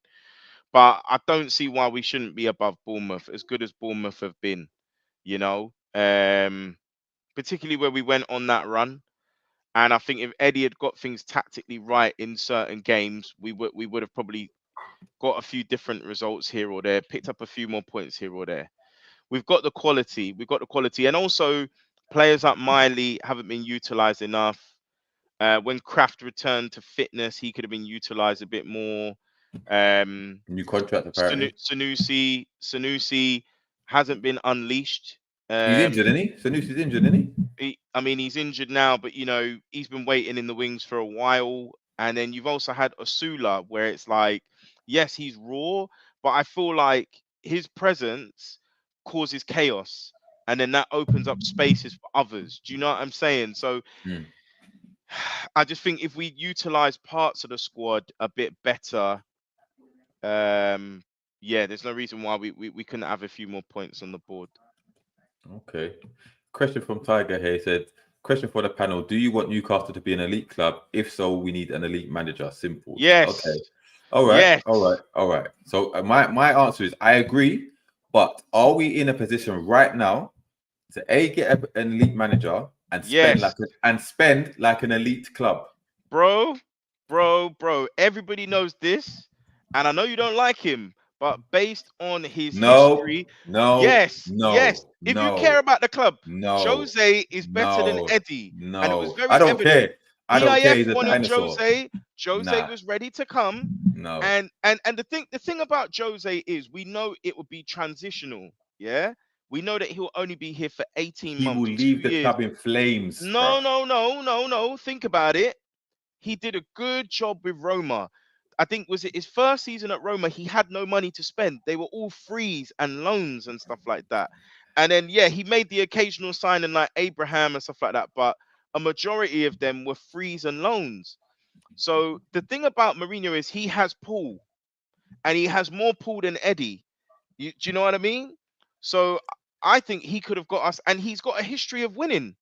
But I don't see why we shouldn't be above Bournemouth, as good as Bournemouth have been. You know, particularly where we went on that run. And I think if Eddie had got things tactically right in certain games, we would have probably got a few different results here or there, picked up a few more points here or there. We've got the quality, and also players like Miley haven't been utilised enough. When Kraft returned to fitness, he could have been utilised a bit more. New contract apparently. Sanusi hasn't been unleashed. He's injured, isn't he? Sanusi's injured, isn't he? He's injured now, but he's been waiting in the wings for a while. And then you've also had Osula, where it's like, yes, he's raw, but I feel like his presence causes chaos, and then that opens up spaces for others. Do you know what I'm saying? So I just think if we utilize parts of the squad a bit better, there's no reason why we couldn't have a few more points on the board. Okay. Question from Tiger here said, question for the panel. Do you want Newcastle to be an elite club? If so, we need an elite manager. Simple. Yes. Okay. All right. Yes. All right. So my answer is I agree, but are we in a position right now to get an elite manager and spend like an elite club? Bro. Everybody knows this, and I know you don't like him. But based on his history, yes. If you care about the club, Jose is better than Eddie, and it was very evident. Care. I don't care. He's a dinosaur. Jose was ready to come. No. And the thing about Jose is we know it will be transitional. Yeah. We know that he'll only be here for 18 months. He will leave the club in flames. No. Think about it. He did a good job with Roma. I think was it his first season at Roma, he had no money to spend. They were all frees and loans and stuff like that. And then, he made the occasional signing like Abraham and stuff like that. But a majority of them were frees and loans. So the thing about Mourinho is he has pull. And he has more pull than Eddie. Do you know what I mean? So I think he could have got us. And he's got a history of winning.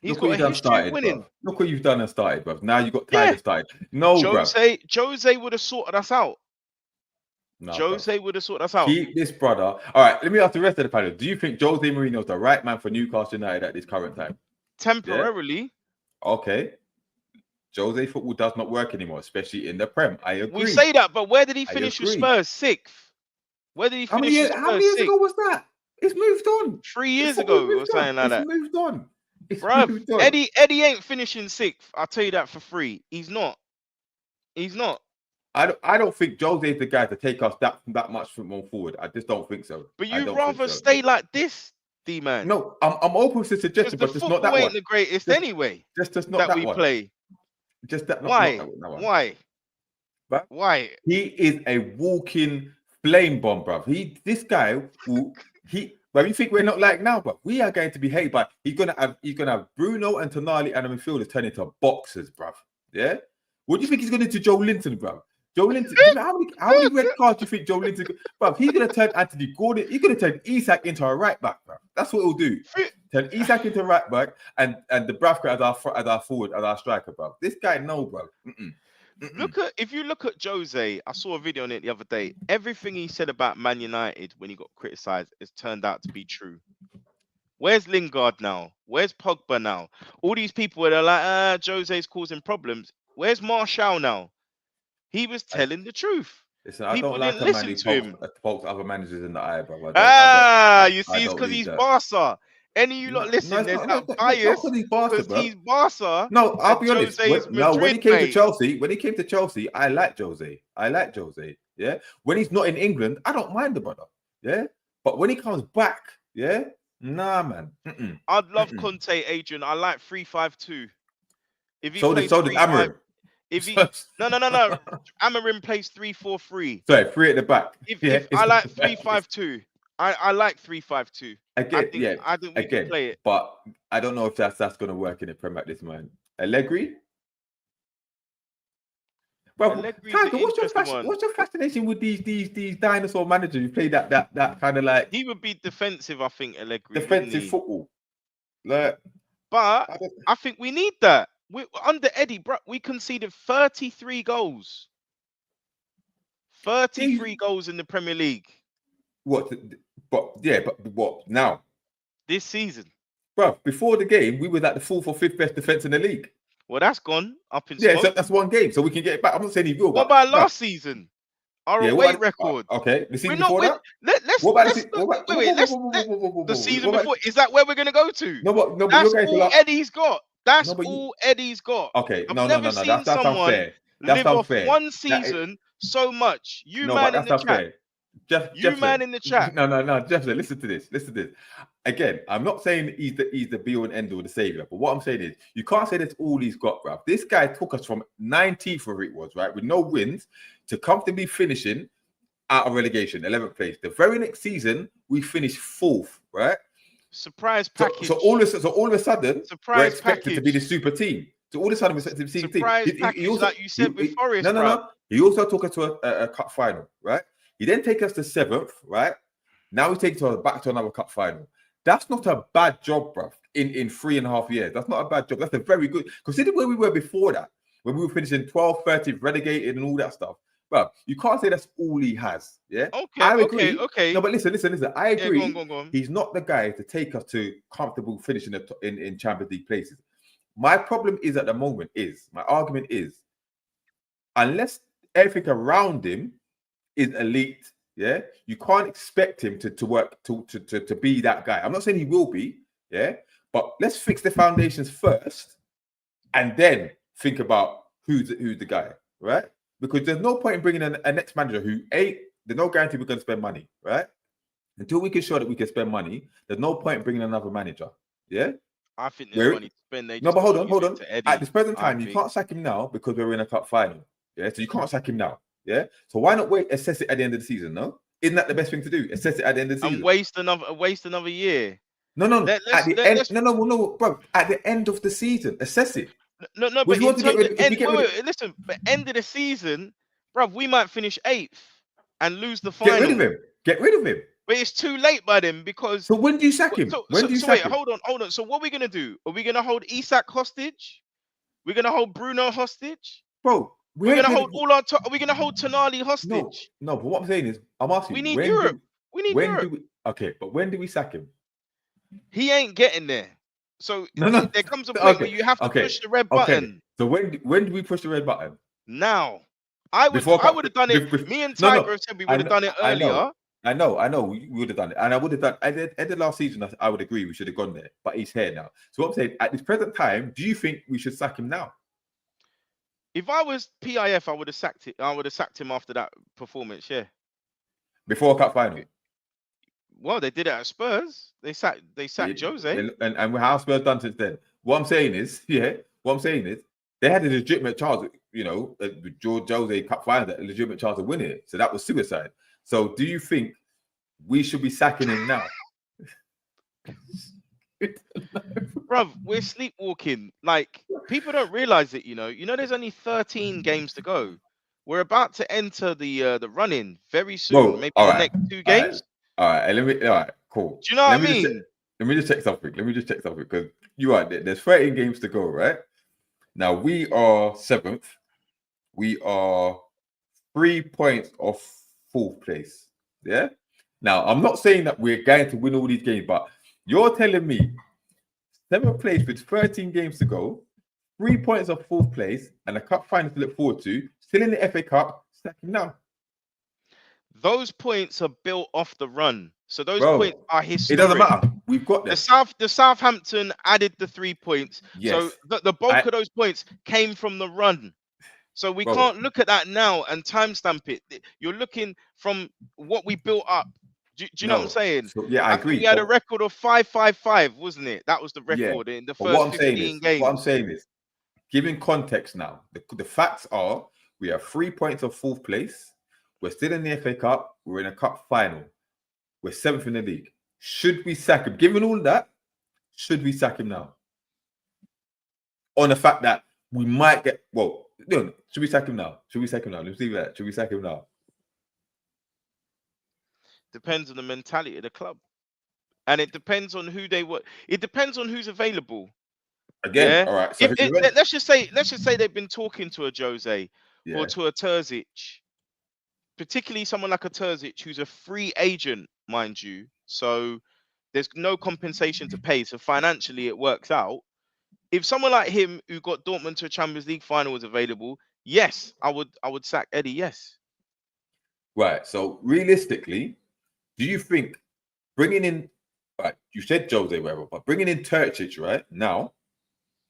Look what you've done started, bro. Look what you've done and started, bro. Now you've got Tiger started. No, bro. Jose would have sorted us out. No, Jose would have sorted us out. Keep this brother. All right, let me ask the rest of the panel. Do you think Jose Mourinho is the right man for Newcastle United at this current time? Temporarily. Yeah? Okay. Jose football does not work anymore, especially in the Prem. I agree. We say that, but where did he finish with Spurs? 6th. Where did he finish with Spurs? How many years ago was that? It's moved on. 3 years ago or something like that. It's moved on. Bruv, Eddie ain't finishing 6th. I'll tell you that for free. He's not. I don't think Jose is the guy to take us that much more forward. I just don't think so. But you'd rather stay like this, D-man. No, I'm open to suggestion, but just not that one. Ain't the greatest anyway. Just not that we play. Just that. Why? Not that one. Why? But why? He is a walking flame bomb, bruv. But you think we're not like now, but we are going to be hated by. He's gonna have Bruno and Tonali and the midfielders turn into boxers, bruv. Yeah. What do you think he's gonna do to Joe Linton, bruv? Joe Linton, do you know how many red cards do you think Joe Linton? Bro, he's gonna turn Anthony Gordon. He's gonna turn Isak into a right back, bro. That's what he'll do. Turn Isak into a right back, and the Bravka as our forward, as our striker, bro. This guy, no, bro. If you look at Jose, I saw a video on it the other day. Everything he said about Man United when he got criticised has turned out to be true. Where's Lingard now? Where's Pogba now? All these people are like, Jose's causing problems. Where's Martial now? He was telling the truth. Listen, I People don't like didn't a man listen who to him. pokes other managers in the eye, bro. You see, it's because he's Barca. Any of you lot listen, there's that bias because he's Barca. No, I'll be honest. When he came to Chelsea, I like Jose. Yeah. When he's not in England, I don't mind the brother. Yeah. But when he comes back, yeah, nah, man. I'd love Conte, Adrian. I like 3-5-2. If he so does Amarim. If he no. Amarim plays 3-4-3. Sorry, 3 at the back. If I like 3-5-2. I like 3-5-2. Again, I think we can play it. But I don't know if that's going to work in the Premier League this man. Allegri? Bro, what's your fascination with these dinosaur managers who play that kind of like? He would be defensive, I think, Allegri. Defensive football. Like, but I think we need that. Under Eddie, bro, we conceded 33 goals. 33 goals in the Premier League. What? But what now? This season, bro. Before the game, we were at the 4th or 5th best defense in the league. Well, that's gone up in smoke. So that's one game, so we can get it back. I'm not saying he will. What about last season? Our away record. Okay, the season before that. Let's the season before. Is that where we're gonna go to? No, that's all Eddie's got. That's all Eddie's got. Okay, I've never seen that's unfair. Live off one season so much. You man in the chat. Man in the chat. No, Jeff, listen to this. Again, I'm not saying he's the be all and end all, the savior, but what I'm saying is you can't say that's all he's got, bruv. This guy took us from 19th, where it was, right, with no wins, to comfortably finishing out of relegation, 11th place. The very next season, we finished 4th, right? Surprise package. So all of a sudden, we're expected to be the super team. So all of a sudden, we're expected to be the team. Package, like you said with Forest. No. He also took us to a cup final, right? He then take us to 7th, right? Now we take us back to another cup final. That's not a bad job, bruv, in 3.5 years. That's not a bad job. That's a very good. Consider where we were before that, when we were finishing 12th, 13th, relegated and all that stuff. Bruv, you can't say that's all he has, yeah? Okay, I agree. Okay. No, but listen. I agree. Yeah, go on. He's not the guy to take us to comfortable finishing in Champions League places. My problem is at the moment my argument is, unless everything around him is elite, yeah, you can't expect him to work to be that guy. I'm not saying he will be, yeah, but let's fix the foundations first, and then think about who's the guy, right? Because there's no point in bringing a next manager who there's no guarantee we're going to spend money, right? Until we can show that we can spend money, there's no point in bringing another manager, yeah. I think there's money to spend. No, but hold on. At this present time, you can't sack him now because we're in a cup final, yeah. So you can't sack him now. Yeah, so why not wait? Assess it at the end of the season. No, isn't that the best thing to do? Assess it at the end of the season and waste another year. No. No, bro. At the end of the season, assess it. No. But listen. But end of the season, bro, we might finish 8th and lose the final. Get rid of him. But it's too late by then because. So when do you sack him? Wait, hold on. So what are we gonna do? Are we gonna hold Isak hostage? We're gonna hold Bruno hostage, bro. We're gonna hold are we gonna hold Tonali hostage? No. But what I'm saying is, I'm asking. We need Europe. Okay, but when do we sack him? He ain't getting there. So there comes a point where you have to push the red button. So when do we push the red button? Now. I would have done it. Me and Tiger said we would have done it earlier. I know. We would have done it, and I would have done at the end of last season. I would agree we should have gone there, but he's here now. So what I'm saying, at this present time, do you think we should sack him now? If I was PIF, I would have sacked it. I would have sacked him after that performance. Yeah. Before a cup final. Well, they did it at Spurs. They sacked Jose. And how Spurs done since then? What I'm saying is, they had a legitimate chance. George Jose cup final, a legitimate chance of winning it. So that was suicide. So do you think we should be sacking him now? Bruv, we're sleepwalking. Like, people don't realize it, you know. There's only 13 games to go. we're about to enter the run-in very soon, Bro, maybe all the right, next two all right, games. all right. All right, cool. Do you know what I mean? Let me just check something. Let me just check something because you are there. There's 13 games to go, right? Now we are seventh. We are 3 points off fourth place. Yeah. Now I'm not saying that we're going to win all these games, but you're telling me seventh place with 13 games to go, 3 points off fourth place, and a cup final to look forward to, still in the FA Cup, second now. Those points are built off the run, so those points Bro, are it doesn't historic. matter. We've got them. The Southampton added the 3 points, so Yes. the bulk I of those points came from the run. So we bro, can't look at that now and timestamp it. You're looking from what we built up. Do you know what I'm no. saying? So yeah, I I think we agree. had a But record of 555, wasn't it? That was the yeah, record in the but what first I'm saying 15 is, what I'm games. saying is, giving context now, the facts are we have 3 points of fourth place. We're still in the FA Cup. We're in a cup final. We're seventh in the league. Should we sack him? Given all that, should we sack him now? On the fact that we might get no, should we sack him now? Should we sack him now? Let's leave that. Should we sack him now? Depends on the mentality of the club, and it depends on who they were. It depends on who's available. Again, Yeah. all right. So If who it, went? let's just say they've been talking to a Jose or Yeah. to a Terzic, particularly someone like a Terzic who's a free agent, mind you. So there's no compensation to pay. So financially it works out. If someone like him who got Dortmund to a Champions League final was available, yes, I would sack Eddie. Yes. Right. So realistically, do you think bringing in, right? You said Jose, whatever, but bringing in Turkic right now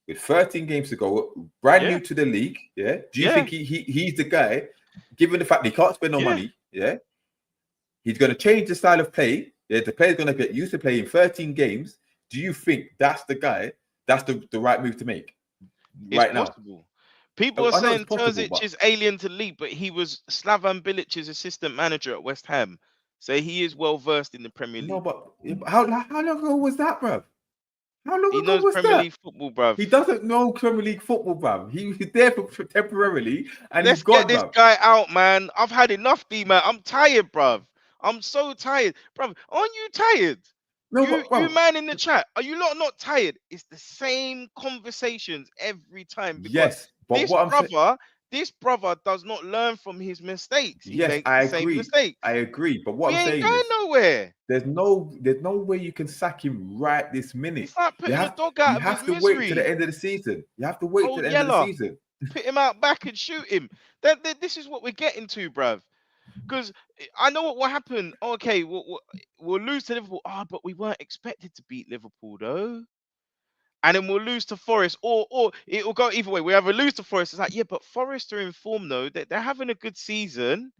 with 13 games to go, brand Yeah. new to the league, yeah. Do you Yeah. think he's the guy? Given the fact he can't spend no Yeah. money, yeah, he's going to change the style of play. Yeah, the player's going to get used to playing 13 games. Do you think that's the guy? That's the right move to make It's right now? possible. People are I know it's saying possible, Terzic but is alien to league, but he was Slavan Bilic's assistant manager at West Ham. So he is well versed in the Premier no, League. but how long ago was that, bro? How long He ago knows was Premier that? League football, bruv. He doesn't know Premier League football, bruv. He's there for temporarily and he's Let's get gone, this bruv. guy out, man. I've had enough, D man. I'm tired, bruv. I'm so tired, bruv. Aren't you tired? No, but You bro, man in the chat, are you lot not tired? It's the same conversations every time because yes, but this what I'm saying, brother, this brother does not learn from his mistakes. He yes, makes the same I mistakes. agree. But what We I'm ain't saying going is, nowhere. there's no way you can sack him right this minute. It's like putting the dog out You of his have to wait to the misery. end of the season. You have to wait to Hold the end of the Yeller, season. put him out back and shoot him. This is what we're getting to, bruv. Because I know what will happen. Okay, we'll lose to Liverpool. Ah, but we weren't expected to beat Liverpool though. And then we'll lose to Forest, or it will go either way. We either lose to Forest. It's like, yeah, but Forest are in form though. They're having a good season.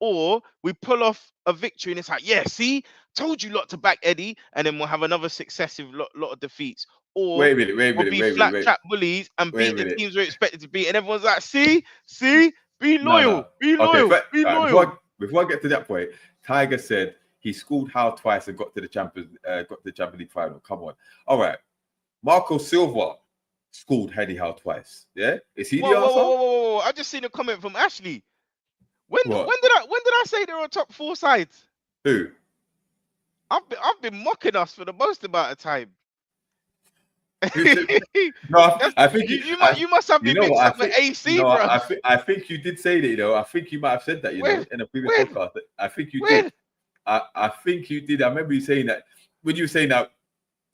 Or we pull off a victory, and it's like, yeah, see, told you lot to back Eddie, and then we'll have another successive lot of defeats. Or we'll be flat trap bullies and wait a beat the minute. teams we're expected to beat, and everyone's like, see, be No, no. loyal, be Okay, loyal, be all right, loyal. before I get to that point, Tiger said he schooled Howe twice and got to the Champions League final. Come on. All right. Marco Silva schooled Eddie Howe twice. Yeah? Is he the answer? Whoa. I just seen a comment from Ashley. When What? did I say they're on top four sides? Who? I've been mocking us for the most amount of time. No, I think you must have you me know mixed what I up with think. AC, No, bro. I think you did say that. You know, I think you might have said that. You know, When? in a previous When? podcast. I think you When? did. I think you did. I remember you saying that when you were saying that.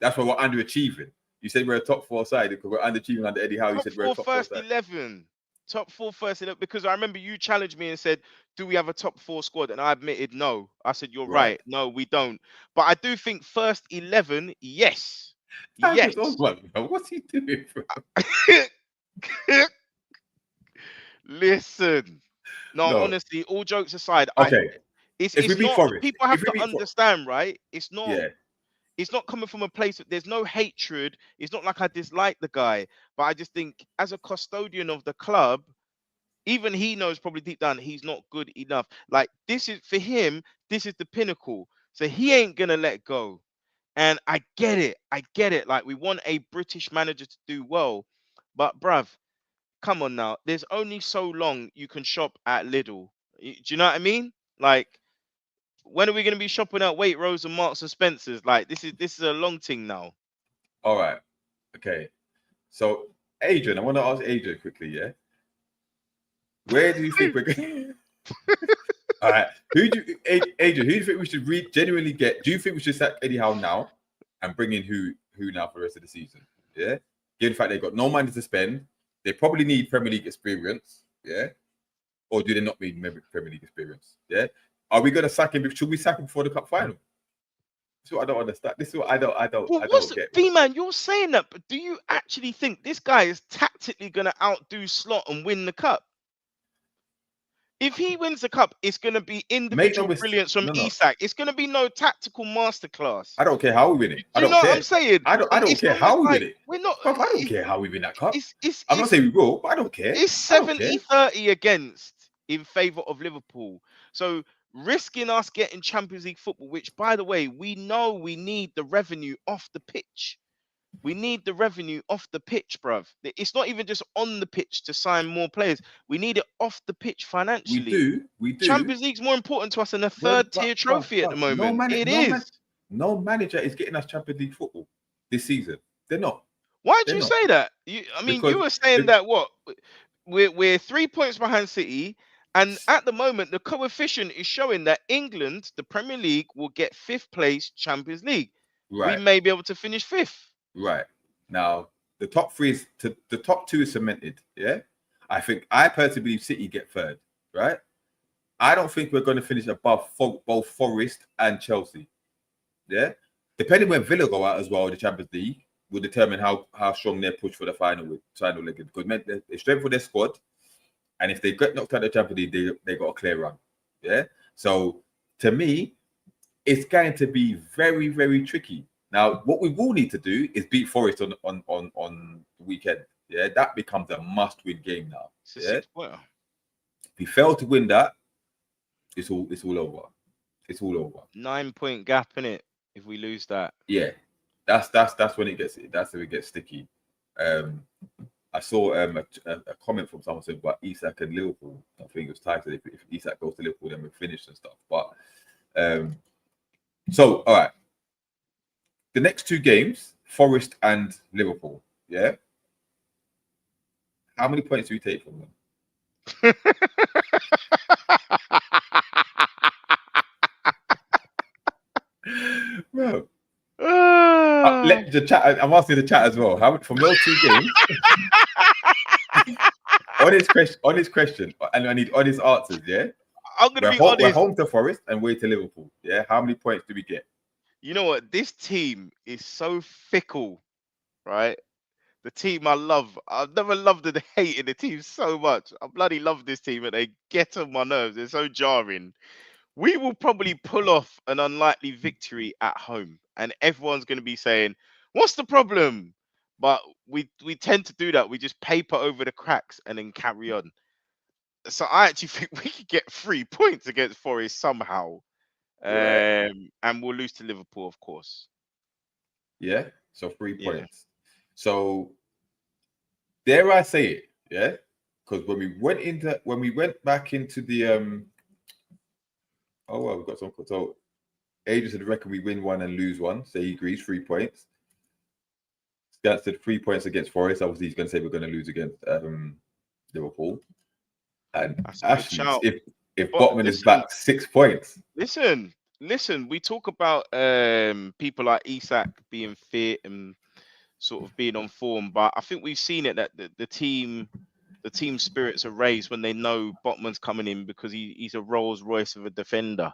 That's why we're underachieving. You said we're a top four side because we're underachieving under Eddie Howe. You Top said we're a four top four first side. 11. Top four first 11. Because I remember you challenged me and said, "Do we have a top four squad?" And I admitted no. I said, "You're Right. right. No, we don't." But I do think first 11, yes, yes. Tiger's on one. What's he doing? Bro? Listen, no, No. honestly, all jokes aside, Okay. If we it's beat not. Forest, People have to understand, right? yeah. It's not coming from a place of there's no hatred. It's not like I dislike the guy, but I just think as a custodian of the club, even he knows probably deep down he's not good enough. Like this is for him, this is the pinnacle. So he ain't gonna let go. And I get it. I get it. Like we want a British manager to do well, but bruv, come on now. There's only so long you can shop at Lidl. Do you know what I mean? Like, when are we going to be shopping at Waitrose and Marks and Spencers? Like, this is a long thing now. All right. Okay. So, Adrian, I want to ask Adrian quickly, yeah? Where do you think we're going? All right. Adrian, who do you think we should genuinely get? Do you think we should sack Eddie Howe now and bring in who now for the rest of the season? Yeah. Given the fact they've got no money to spend, they probably need Premier League experience. Yeah. Or do they not need Premier League experience? Yeah. Are we going to sack him? Should we sack him before the cup final? This is what I don't understand. This is what I don't get. B-man, you're saying that, but do you actually think this guy is tactically going to outdo Slot and win the cup? If he wins the cup, it's going to be individual brilliance from Isak. It's going to be no tactical masterclass. I don't care how we win it. I don't know care. What I'm saying? I don't care how we win it. We're not. I don't care how we win that cup. I'm not saying we will, but I don't care. It's 70-30 against in favour of Liverpool. So risking us getting Champions League football, which, by the way, we know we need the revenue off the pitch. We need the revenue off the pitch, bruv. It's not even just on the pitch to sign more players. We need it off the pitch financially. We do. Champions League's more important to us than a third-tier trophy at the moment. No manager is getting us Champions League football this season. They're not. Why did you say that? You were saying that what? We're 3 points behind City, and at the moment, the coefficient is showing that England, the Premier League, will get 5th place Champions League. Right. We may be able to finish 5th. Right. Now, the top 3 the top 2 is cemented. Yeah. I personally believe City get 3rd. Right. I don't think we're going to finish above both Forest and Chelsea. Yeah. Depending when Villa go out as well, the Champions League will determine how strong their push for the final leg is. Because they strengthen their squad, and if they get knocked out of the Champions League, they got a clear run. Yeah. So to me, it's going to be very, very tricky. Now, what we will need to do is beat Forest on the weekend. Yeah, that becomes a must-win game now. Yeah. If we fail to win that, it's all over. It's all over. 9-point gap in it. If we lose that, yeah, that's when it gets sticky. I saw a comment from someone saying about Isak and Liverpool. I think it was titled if Isak goes to Liverpool, then we're finished and stuff. But so all right. The next 2 games, Forest and Liverpool. Yeah. How many points do we take from them? Bro. Let the chat. I'm asking the chat as well. How from those 2 games? honest question, and I need honest answers. Yeah. I'm gonna be honest. We're home to Forest and away to Liverpool. Yeah. How many points do we get? You know what? This team is so fickle, right? The team I love. I've never loved and hated the team so much. I bloody love this team, and they get on my nerves. They're so jarring. We will probably pull off an unlikely victory at home, and everyone's going to be saying, "What's the problem?" But we tend to do that. We just paper over the cracks and then carry on. So I actually think we could get 3 points against Forest somehow. Right. And we'll lose to Liverpool, of course. Yeah. So 3 points. So dare I say it? Yeah. Because when we went back into the oh well, we've got some. So Adrian said, reckon we win 1 and lose 1. So he agrees, 3 points. Stan said 3 points against Forest. Obviously, he's going to say we're going to lose against Liverpool. And actually, if Botman is back, 6 points. Listen. We talk about people like Isak being fit and sort of being on form, but I think we've seen it that the team spirits are raised when they know Botman's coming in because he's a Rolls Royce of a defender,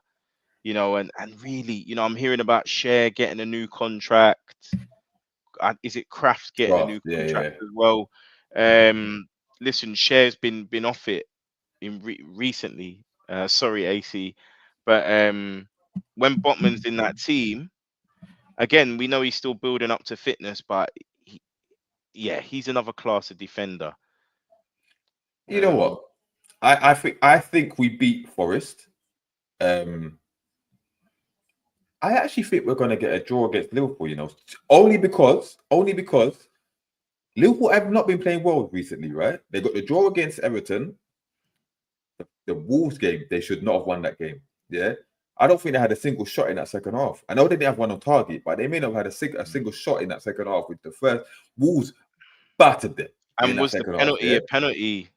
you know, and really, you know, I'm hearing about Cher getting a new contract. Is it Kraft getting a new contract as well? Listen, Cher's been off it recently. Sorry, AC, but when Botman's in that team, again, we know he's still building up to fitness, but he's another class of defender. You know what? I think we beat Forest. I actually think we're going to get a draw against Liverpool. You know, only because Liverpool have not been playing well recently, right? They got the draw against Everton. The Wolves game, they should not have won that game. Yeah. I don't think they had a single shot in that second half. I know they didn't have one on target, but they may not have had a single shot in that second half with the first. Wolves battered them in And that was the second half, penalty yeah? a penalty?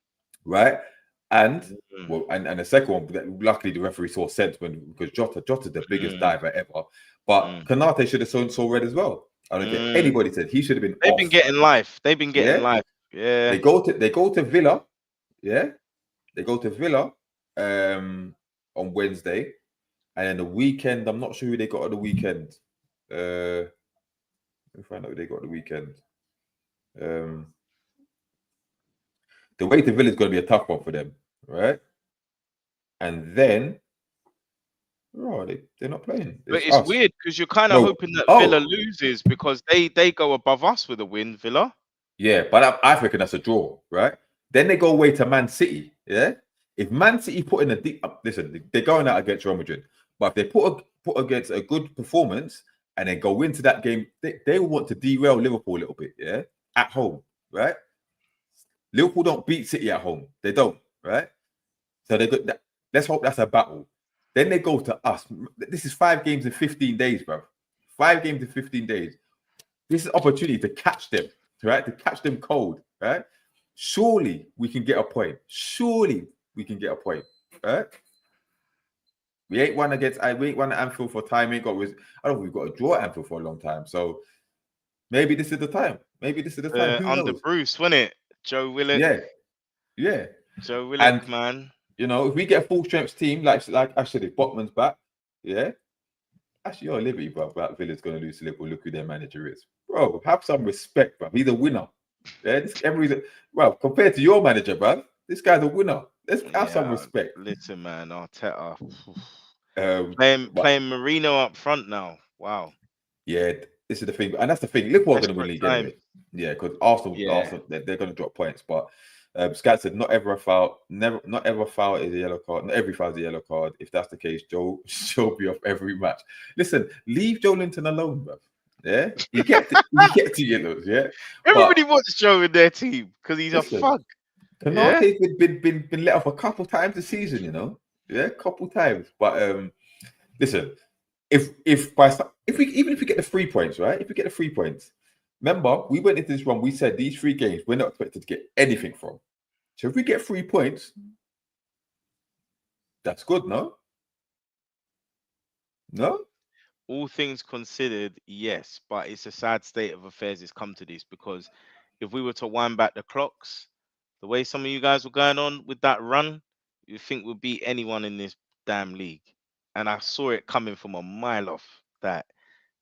Right? And Mm, and the second one, luckily the referee saw sense because Jota's the biggest mm, diver ever. But mm, Kanate should have saw red as well. I don't care. mm. Anybody said he should have been They've been off. getting life. They've been getting Yeah. life. Yeah. They go to Villa. Yeah. They go to Villa on Wednesday. And then the weekend, I'm not sure who they got on the weekend. Let me find out who they got on the weekend. The way to Villa is going to be a tough one for them, right? And then, they're not playing. But It's it's us. weird because you're kind of No. hoping that Villa Oh, loses because they go above us with a win, Villa. yeah, but I reckon that's a draw, right? Then they go away to Man City, yeah? If Man City put in a deep, listen, they're going out against Real Madrid, but if they put against a good performance and then go into that game, they will want to derail Liverpool a little bit, yeah? At home, right? Liverpool don't beat City at home. They don't, right? So they got that. Let's hope that's a battle. Then they go to us. This is 5 games in 15 days, bro. 5 games in 15 days. This is opportunity to catch them, right? To catch them cold, right? Surely we can get a point. Surely we can get a point, right? We ain't won at Anfield for time. I don't think we've got a draw at Anfield for a long time. So maybe this is the time. Maybe this is the time. Who Under knows? Bruce, wasn't it? Joe Willock. Yeah, yeah. Joe And Willock, man. you know, if we get a full strength team, like actually Botman's back, yeah. Actually, you're Libby, bro. That Villa's gonna lose to Liverpool. Look who their manager is, bro. Have some respect, bro. He's a winner. Yeah, well, compared to your manager, bro, this guy's a winner. Let's have some respect. Listen, man, Arteta But playing Marino up front now. Wow. yeah, this is the thing, and that's the thing. Liverpool are going to win Desperate league times. anyway. Yeah, because Arsenal, Yeah. they're going to drop points. But Scat said, not ever a foul, not ever foul is a yellow card. Not every foul is a yellow card. If that's the case, Joe should be off every match. Listen, leave Joe Linton alone, bro. Yeah, he kept to yellows. Yeah, Everybody wants Joe in their team because he's a fug. Canate's been let off a couple times this season, you know. Yeah, couple times. But listen, if we get the 3 points, right? If we get the 3 points, remember we went into this run. We said these 3 games we're not expected to get anything from. So if we get 3 points, that's good, no? No? All things considered, yes, but it's a sad state of affairs it's come to this because if we were to wind back the clocks, the way some of you guys were going on with that run, you think we'll beat anyone in this damn league. And I saw it coming from a mile off that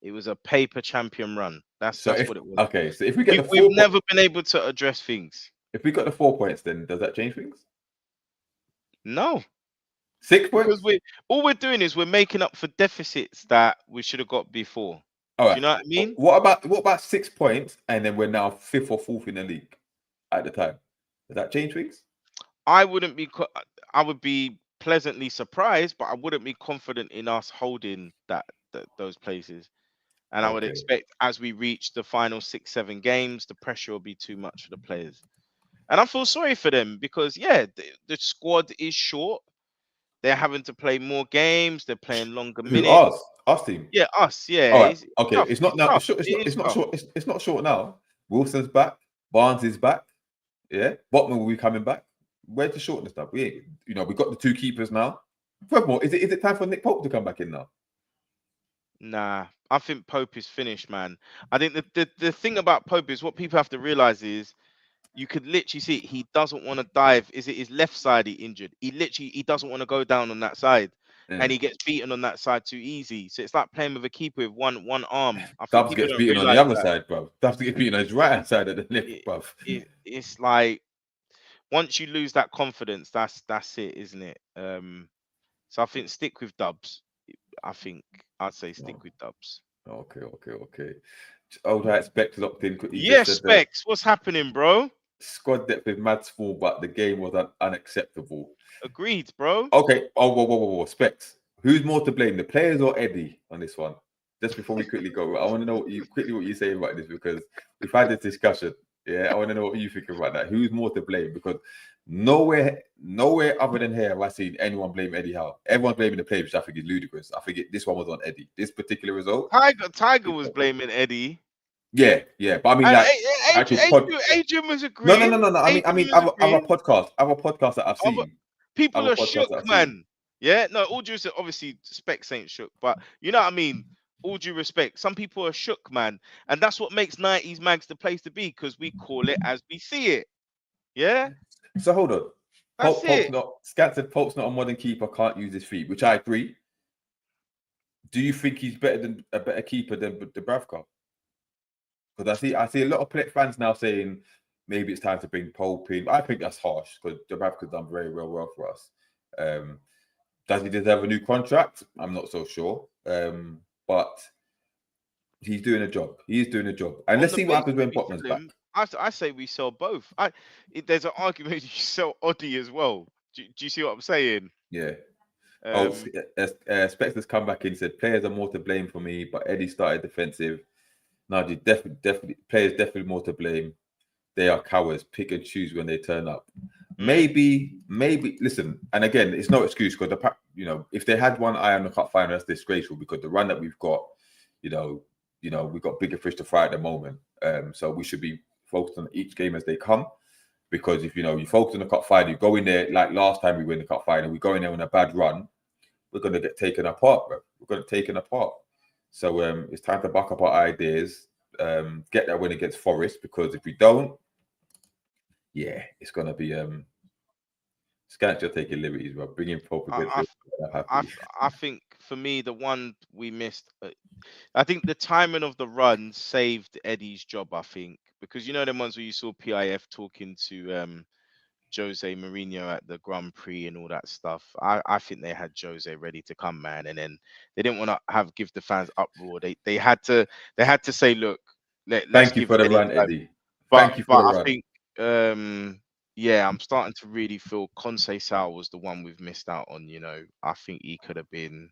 it was a paper champion run. That's So what it was. so if we get We've never been able to address things. if we got the 4 points, then does that change things? No. 6 points? Because all we're doing is we're making up for deficits that we should have got before. All right. Do you know what I mean? What about 6 points and then we're now 5th or 4th in the league at the time? Does that change things? I would be pleasantly surprised, but I wouldn't be confident in us holding those places. And I would expect as we reach the final 6-7 games, the pressure will be too much for the players. And I feel sorry for them because the squad is short. They're having to play more games. They're playing longer minutes. Us team. Yeah, us. Yeah. All right. It's Okay. tough. It's not now. Tough. It's not short. It's not short now. Wilson's back. Barnes is back. Yeah. Botman will be coming back. Where's the shortness stuff? We got the 2 keepers now. Furthermore, is it time for Nick Pope to come back in now? Nah, I think Pope is finished, man. I think the thing about Pope is what people have to realize is you could literally see he doesn't want to dive. Is it his left side he injured? He doesn't want to go down on that side, and he gets beaten on that side too easy. So it's like playing with a keeper with one arm. I think Dubs gets beaten on the other side, bro. Dubs gets beaten on his right hand side of the lip, bro. It's like once you lose that confidence, that's it, isn't it? So I think stick with Dubs. I'd say stick with Dubs. Okay. Old hat Specs locked in. Yeah, Specs, what's happening, bro? Squad depth is mad small, but the game was unacceptable. Agreed, bro. Okay. Oh, whoa. Specs. Who's more to blame, the players or Eddie on this one? Just before we quickly go, I want to know what you say about this because we've had this discussion. Yeah, I want to know what you think about that. Who's more to blame? Because nowhere other than here have I seen anyone blame Eddie Howe. Everyone's blaming the player, which I think is ludicrous. I think this one was on Eddie. This particular result. Tiger was blaming Eddie. Yeah. But I mean, like, Adrian was No. agreeing. I mean, other podcasts that I've seen. People Other are podcasts that shook, I've seen. man. Yeah, no, all due respect, obviously, Specs ain't shook, but you know what I mean? All due respect, some people are shook, man. And that's what makes 90s Mags the place to be, because we call it as we see it. Yeah? So hold on. That's it. Scat said Pope's not a modern keeper, can't use his feet, which I agree. Do you think he's a better keeper than Dubravka? Because I see a lot of fans now saying maybe it's time to bring Pope in. I think that's harsh because Dubravka's done very well for us. Does he deserve a new contract? I'm not so sure. But he's doing a job. He's doing a job. And let's see what happens when Botman's back. I say we sell both. There's an argument you sell Oddie as well. Do you see what I'm saying? Yeah. Spector's come back in and said players are more to blame for me, but Eddie started defensive. No, definitely players definitely more to blame. They are cowards, pick and choose when they turn up. Maybe listen, and again, it's no excuse because if they had one eye on the cup final, that's disgraceful because the run that we've got, we've got bigger fish to fry at the moment. So we should be focused on each game as they come. Because if you focus on the cup final, you go in there like last time we win the cup final, we go in there on a bad run, we're gonna get taken apart, bro. We're gonna get taken apart. So it's time to back up our ideas, get that win against Forest, because if we don't, it's gonna be Scant, you're taking liberties, bro. Bringing Pope against I think for me, the one we missed, I think the timing of the run saved Eddie's job, I think, because them ones where you saw PIF talking to Jose Mourinho at the Grand Prix and all that stuff. I think they had Jose ready to come, man, and then they didn't want to give the fans uproar. They had to say, look, let's thank you give for the Eddie run, time. Eddie. But Thank you for the I run. think I'm starting to really feel Conceição was the one we've missed out on. I think he could have been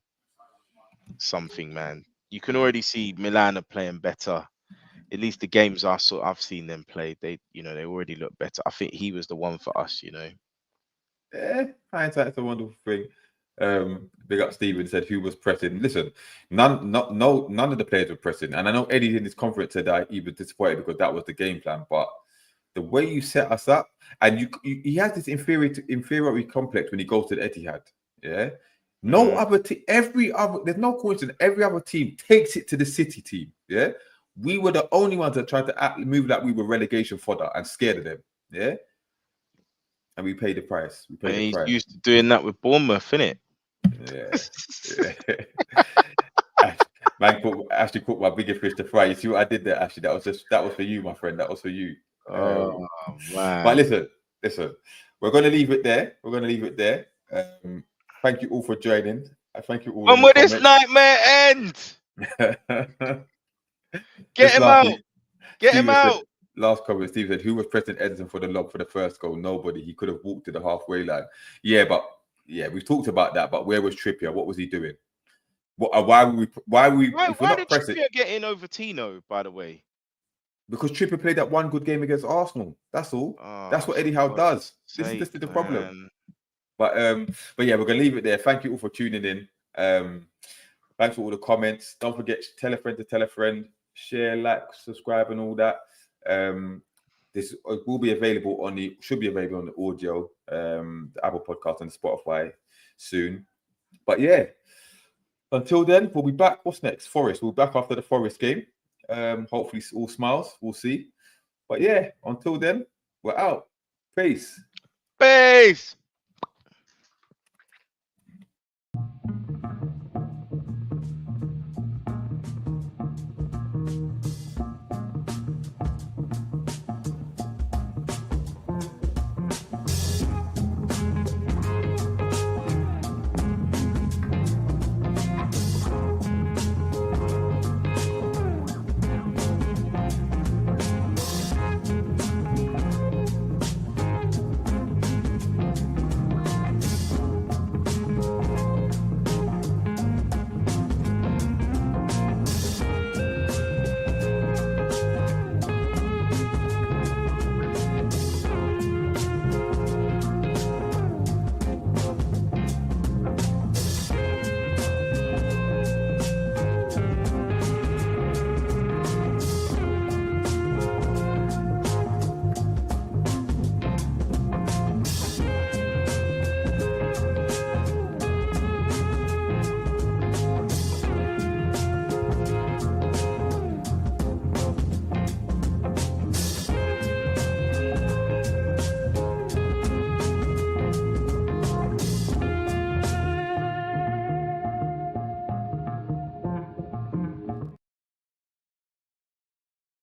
something, man. You can already see Milan are playing better. At least the games I've seen them play, they already look better. I think he was the one for us. Hindsight's a wonderful thing. Big up Steven said who was pressing. Listen, none of the players were pressing. And I know Eddie in his conference said that he was disappointed because that was the game plan. But the way you set us up, and he has this inferiority complex when he goes to the Etihad. Yeah. No other team, there's no coincidence. Every other team takes it to the City team. Yeah. We were the only ones that tried to move like we were relegation fodder and scared of them. Yeah. And we paid the price. He's used to doing that with Bournemouth, innit? Yeah. Man, Ashley caught my biggest fish to fry. You see what I did there, Ashley? That was for you, my friend. That was for you. Oh man. But listen. We're gonna leave it there. Thank you all for joining. Thank you all. When will this nightmare end? Get him out. Get him out. Last comment, Steve said, who was pressing Edison for the lob for the first goal? Nobody. He could have walked to the halfway line. Yeah, we've talked about that. But where was Trippier? What was he doing? Why did Trippier get in over Tino, by the way? Because Trippier played that one good game against Arsenal. That's all. That's what Eddie Howe does. This is the problem. But yeah, we're gonna leave it there. Thank you all for tuning in. Thanks for all the comments. Don't forget, tell a friend to tell a friend. Share, like, subscribe, and all that. This will be available should be available on the audio, the Apple Podcast and Spotify soon. But yeah, until then, we'll be back. What's next? Forest. We'll be back after the Forest game. Hopefully, all smiles. We'll see. But yeah, until then, we're out. Peace.